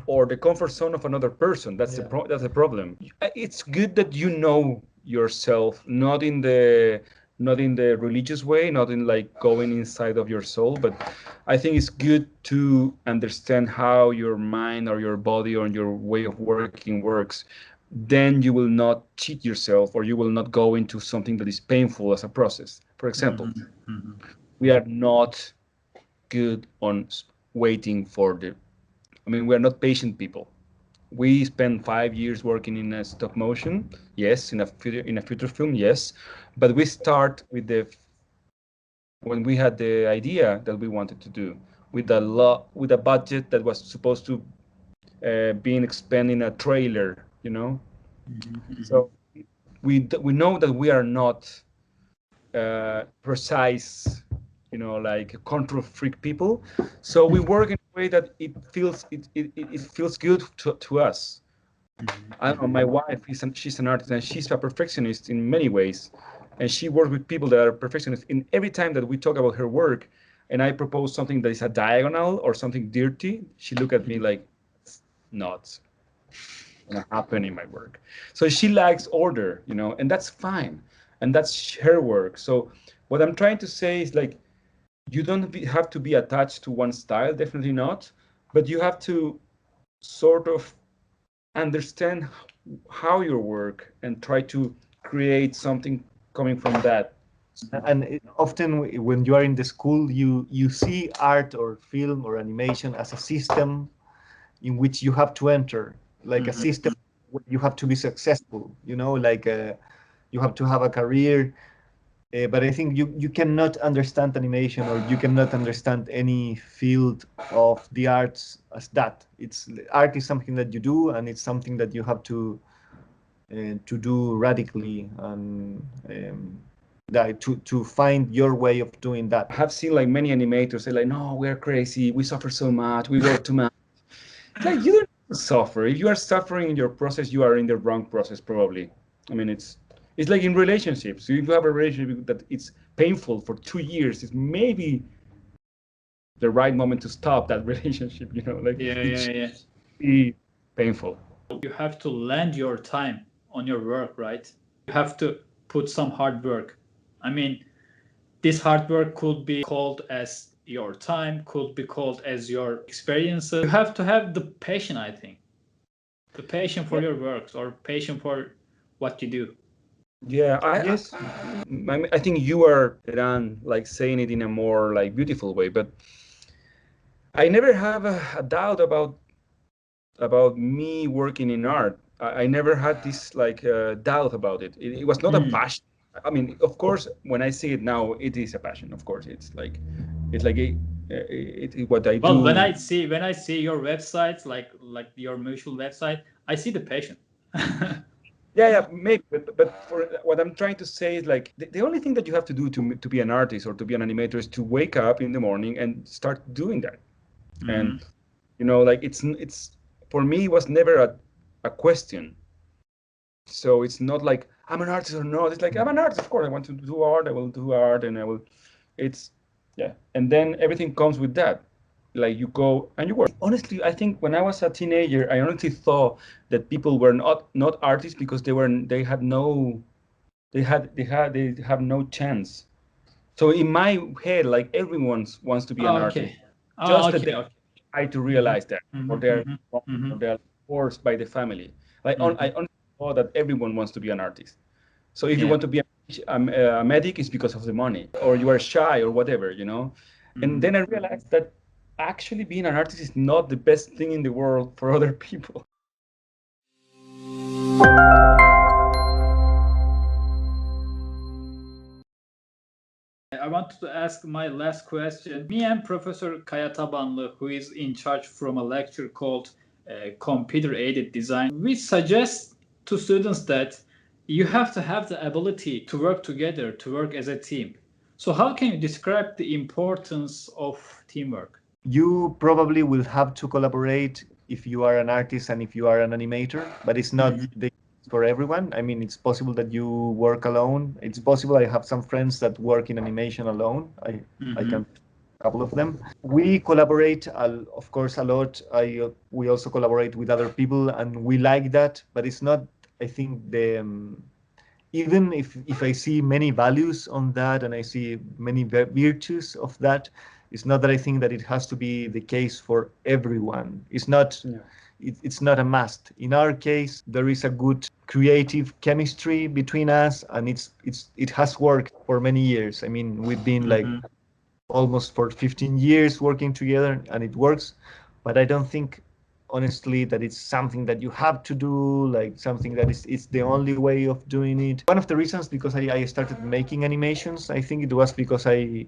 or the comfort zone of another person. That's the problem. It's good that you know yourself, not in the religious way, not in like going inside of your soul, but I think it's good to understand how your mind or your body or your way of working works. Then you will not cheat yourself, or you will not go into something that is painful as a process. For example, we are not good on waiting for we are not patient people. We spent 5 years working in a stop motion, yes, in a feature film, yes, but we start with when we had the idea that we wanted to do, with a budget that was supposed to be expended in a trailer, you know. So we know that we are not precise, you know, like control freak people. So we work in a way that it feels good to us. I don't know, my wife she's an artist and she's a perfectionist in many ways, and she works with people that are perfectionists. In every time that we talk about her work and I propose something that is a diagonal or something dirty, she look at me like, it's not gonna happen in my work. So she likes order, you know, and that's fine, and that's her work. So what I'm trying to say is, like, you don't have to be attached to one style, definitely not, but you have to sort of understand how you work and try to create something coming from that. And often when you are in the school, you see art or film or animation as a system in which you have to enter, like a system where you have to be successful, you know, like you have to have a career. But I think you cannot understand animation, or you cannot understand any field of the arts as that. Art is something that you do, and it's something that you have to do radically, and to find your way of doing that. I have seen like many animators say like, no, we're crazy, we suffer so much, we work too much. Like, you don't suffer. If you are suffering in your process, you are in the wrong process, probably. I mean, it's like in relationships. If you have a relationship that it's painful for 2 years, it's maybe the right moment to stop that relationship, you know, like it's be painful. You have to lend your time on your work, right? You have to put some hard work. I mean, this hard work could be called as your time, could be called as your experiences. You have to have the passion, I think. The passion for your works, or passion for what you do. Yeah, Yes. I think you are like saying it in a more like beautiful way, but I never have a doubt about me working in art. I never had this like doubt about it. It was not a passion. I mean, of course, when I see it now, it is a passion. Of course, it's like what I Well, do. when I see your website, like your mutual website, I see the passion. Yeah, maybe, but for what I'm trying to say is like the only thing that you have to do to be an artist or to be an animator is to wake up in the morning and start doing that. And like it's for me it was never a question. So it's not like I'm an artist or not. It's like I'm an artist, of course. I want to do art. I will do art, and I will. It's yeah, and then everything comes with that. Like you go and you work. Honestly, I think when I was a teenager, I honestly thought that people were not artists because they had no they have no chance. So in my head, like everyone wants to be an Oh, artist, okay. Oh, just that okay. they Okay. try to realize that, or Mm-hmm. they're forced by the family. I honestly thought that everyone wants to be an artist. So if you Yeah. want to be a medic, it's because of the money, or you are shy, or whatever, you know. And then I realized that actually being an artist is not the best thing in the world for other people. I want to ask my last question. Me and Professor Kaya Tabanlı, who is in charge from a lecture called Computer-Aided Design, we suggest to students that you have to have the ability to work together, to work as a team. So how can you describe the importance of teamwork? You probably will have to collaborate if you are an artist and if you are an animator, but it's not the case for everyone. I mean, it's possible that you work alone. It's possible. I have some friends that work in animation alone. I can a couple of them. We collaborate, of course, a lot. We also collaborate with other people, and we like that. But it's not. I think even if I see many values on that and I see many virtues of that, it's not that I think that it has to be the case for everyone. It's not. Yeah. It's not a must. In our case, there is a good creative chemistry between us, and it has worked for many years. I mean, we've been like almost for 15 years working together, and it works. But I don't think honestly that it's something that you have to do, like something that is it's the only way of doing it. One of the reasons because I started making animations, I think it was because I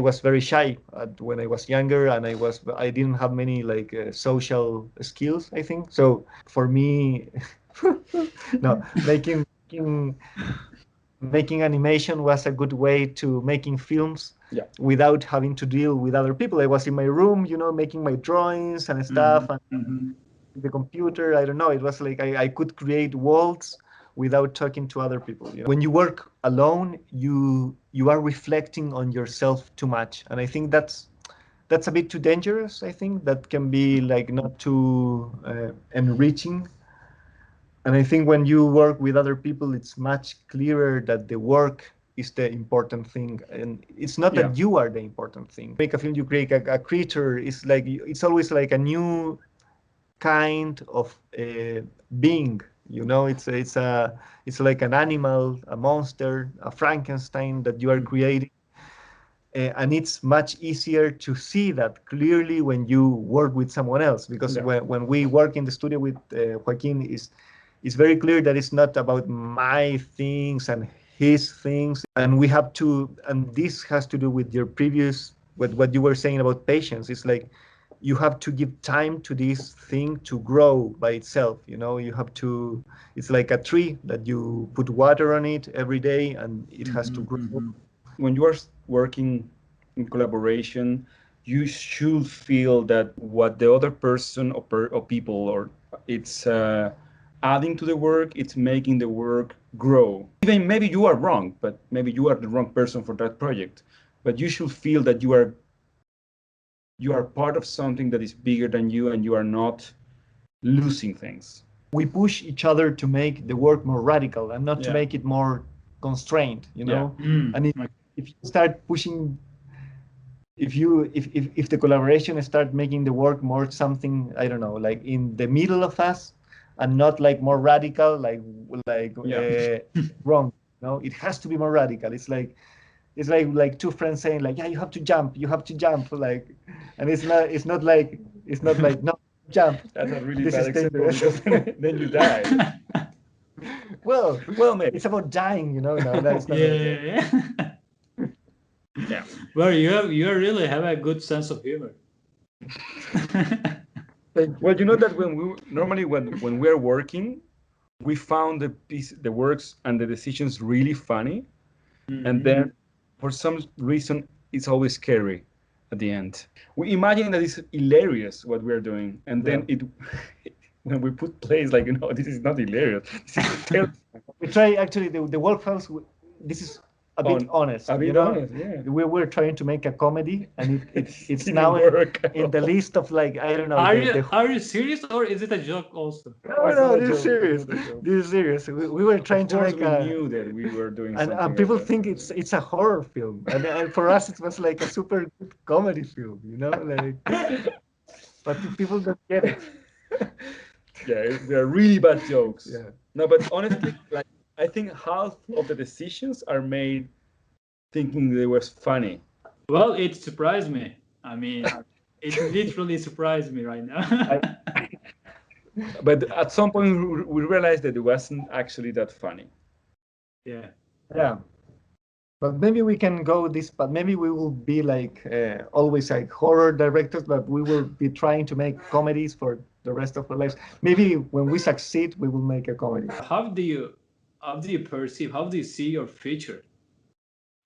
was very shy when I was younger, and I didn't have many like social skills, I think. So for me, no, making animation was a good way to making films without having to deal with other people. I was in my room, making my drawings and stuff, and the computer. I don't know. It was like I could create worlds without talking to other people. When you work alone, you are reflecting on yourself too much, and I think that's a bit too dangerous. I think that can be like not too enriching. And I think when you work with other people, it's much clearer that the work is the important thing, and it's not that you are the important thing. Make a film, you create a creature. It's always like a new kind of being. It's like an animal, a monster, a Frankenstein that you are creating. And it's much easier to see that clearly when you work with someone else, because when we work in the studio with Joaquín, it's very clear that it's not about my things and his things, and this has to do with with what you were saying about patience. It's like you have to give time to this thing to grow by itself. It's like a tree that you put water on it every day, and it has to grow. When you are working in collaboration, you should feel that what the other person or people or it's adding to the work, it's making the work grow. Even maybe you are wrong, but maybe you are the wrong person for that project. But you should feel that you are part of something that is bigger than you, and you are not losing things. We push each other to make the work more radical and not to make it more constrained, And if you start pushing, if the collaboration start making the work more something, I don't know, like in the middle of us, and not like more radical, like Yeah. wrong. No, it has to be more radical. It's like two friends saying like, yeah, you have to jump, like, and it's not like no jump. That's a really This bad is example dangerous. because then you die. Well, Maybe. it's about dying, you know. No, that's not. Yeah. Yeah. Well, you really have a good sense of humor. Well, you know that when we're working, we found the works and the decisions really funny, and then for some reason it's always scary at the end. We imagine that it's hilarious what we're doing, and then it when we put plays like, this is not hilarious. This is terrible. We try actually the workhouse. This is a bit honest. A bit honest, yeah. We're trying to make a comedy, and it's Didn't now work. in the list of like, I don't know. Are you serious, or is it a joke also? No, a this is joke, serious. it's not a joke. This is serious. We were trying to Of course, make we a. knew that we were doing And something. people like that. think it's a horror film, and for us it was like a super good comedy film, like. But people don't get it. Yeah, they're really bad jokes. Yeah. No, but honestly, like, I think half of the decisions are made thinking they were funny. Well, it surprised me. I mean, it literally surprised me right now. But at some point, we realized that it wasn't actually that funny. Yeah. Yeah. But maybe we can go this, but maybe we will be like always like horror directors, but we will be trying to make comedies for the rest of our lives. Maybe when we succeed, we will make a comedy. How do you perceive? How do you see your future?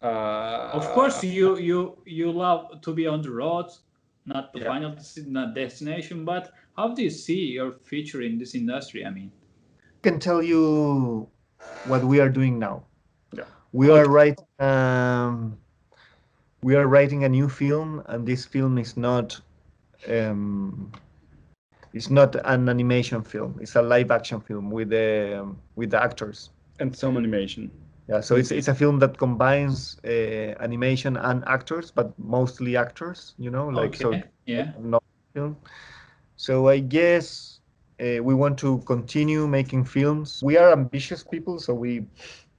Of course, you love to be on the road, not the final destination. But how do you see your future in this industry? I mean, I can tell you what we are doing now. Yeah. We are writing a new film, and this film is not it's not an animation film. It's a live action film with the actors. And some animation. Yeah, so it's a film that combines animation and actors, but mostly actors. Like so. Yeah. Not film. So I guess we want to continue making films. We are ambitious people, so we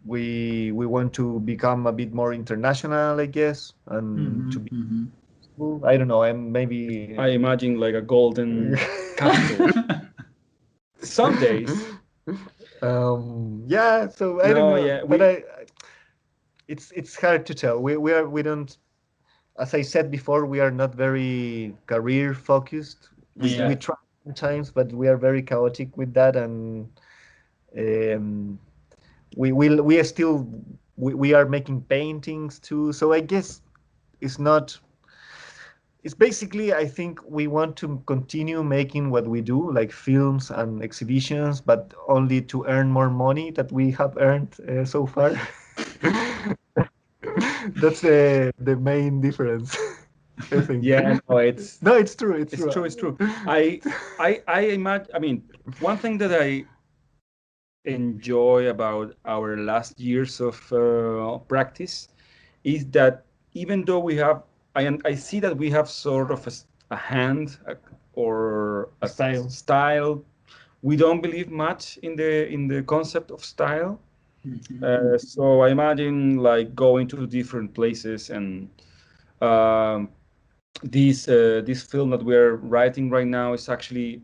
want to become a bit more international, I guess, and to be. I don't know. I imagine like a golden capital. Some days. Yeah. So I don't know. Yeah, but it's hard to tell. We don't. As I said before, we are not very career focused. We try sometimes, but we are very chaotic with that, and we are making paintings too. So I guess it's not. It's basically, I think we want to continue making what we do, like films and exhibitions, but only to earn more money that we have earned so far. That's the main difference, I think. Yeah, no, it's true. It's true. I imagine. I mean, one thing that I enjoy about our last years of practice is that even though we have, I see that we have sort of a hand or a style. We don't believe much in the concept of style. So I imagine like going to different places, and this film that we're writing right now is actually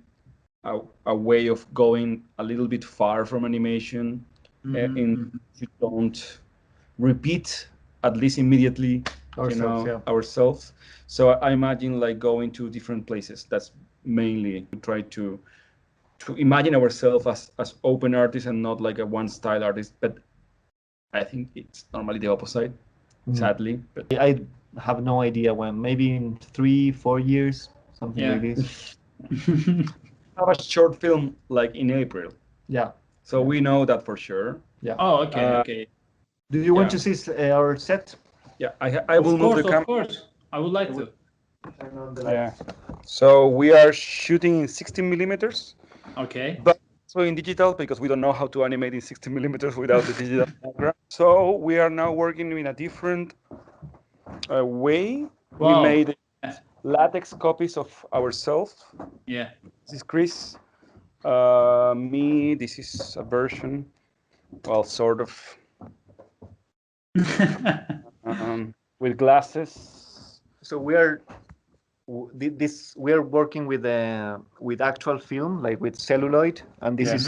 a way of going a little bit far from animation, in you don't repeat, at least immediately, ourselves. So I imagine like going to different places. That's mainly to try to imagine ourselves as open artists and not like a one style artist. But I think it's normally the opposite, sadly. But I have no idea when. Maybe in 3-4 years, something like this. Have a short film like in April. Yeah. So we know that for sure. Yeah. Oh, okay. Do you want to see our set? Yeah, I will move the camera. Of course, I would like to. Yeah. So we are shooting in 16 millimeters. Okay. But also in digital, because we don't know how to animate in 16 millimeters without the digital camera. So we are now working in a different way. Wow. We made latex copies of ourselves. Yeah. This is Chris. Me, this is a version, well, sort of, with glasses. So we are working with actual film, like with celluloid, and this is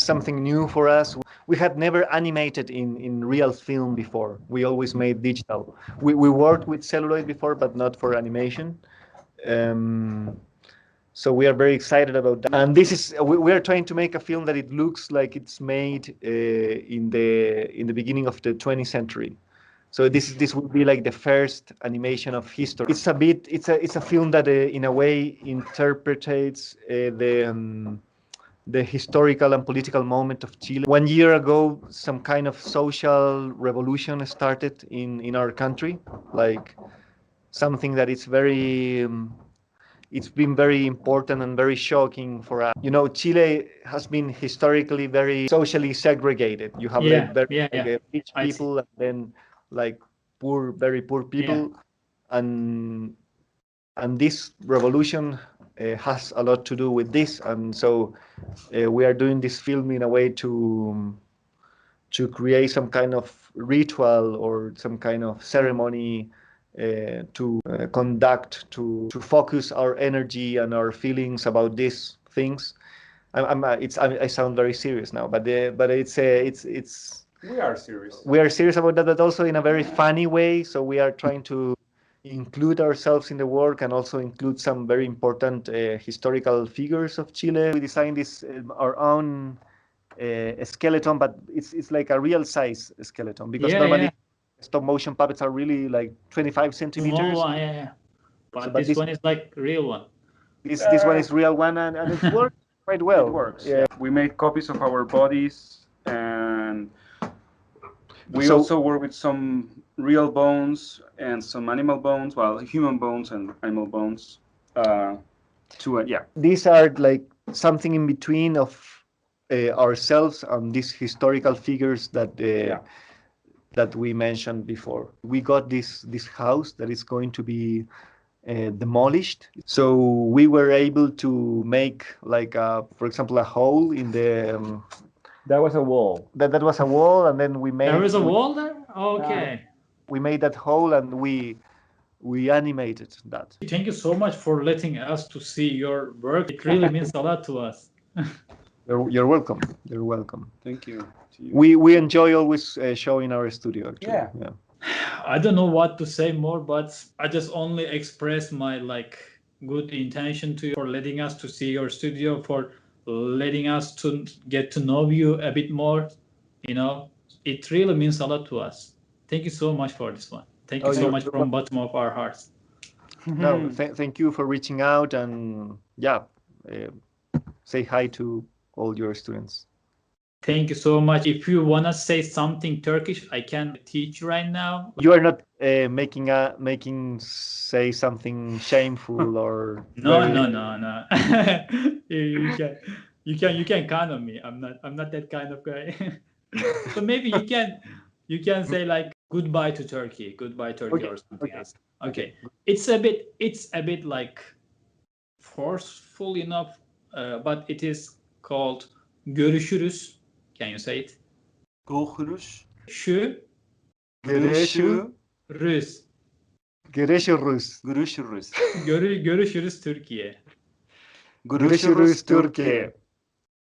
something new for us. We had never animated in real film before. We always made digital. We worked with celluloid before, but not for animation. So we are very excited about that. And this is we are trying to make a film that it looks like it's made in the beginning of the 20th century. So this will be like the first animation of history. It's a film that in a way interprets the historical and political moment of Chile. 1 year ago, some kind of social revolution started in our country, like something that is very. It's been very important and very shocking for us. You know, Chile has been historically very socially segregated. You have rich people and then like very poor people, and this revolution has a lot to do with this. And so we are doing this film in a way to create some kind of ritual or some kind of ceremony to conduct, to focus our energy and our feelings about these things. I sound very serious now, but it's We are serious. We are serious about that, but also in a very funny way. So we are trying to include ourselves in the work and also include some very important historical figures of Chile. We designed this our own skeleton, but it's like a real size skeleton, because normally stop motion puppets are really like 25 centimeters. Small one, But this one is like real one. This one is real one, and it works quite well. It works. Yeah. We made copies of our bodies, and we also work with some real bones and some animal bones, well, human bones and animal bones. These are like something in between of ourselves and these historical figures that we mentioned before. We got this house that is going to be demolished. So we were able to make like for example, a hole in the. That was a wall. That was a wall, and then we made. There is a wall there? Okay. We made that hole, and we animated that. Thank you so much for letting us to see your work. It really means a lot to us. You're welcome. You're welcome. Thank you. We enjoy always showing our studio, actually. Yeah. I don't know what to say more, but I just only express my good intention to you for letting us to see your studio, for letting us to get to know you a bit more. You know, it really means a lot to us. Thank you so much for this one. Thank you so much from the bottom of our hearts. No, thank you for reaching out, and say hi to all your students. Thank you so much. If you want to say something Turkish, I can teach you right now. You are not say something shameful or No. You can count on me. I'm not that kind of guy. So maybe you can say like goodbye to Turkey, or something else. Okay. It's a bit like forceful enough, but it is called görüşürüz. Can you say it? Görüşürüz. Görüşürüz. Görüşürüz Türkiye. Görüşürüz Türkiye.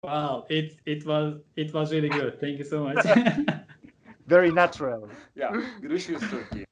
Wow, it was really good. Thank you so much. Very natural. Yeah, görüşürüz Türkiye.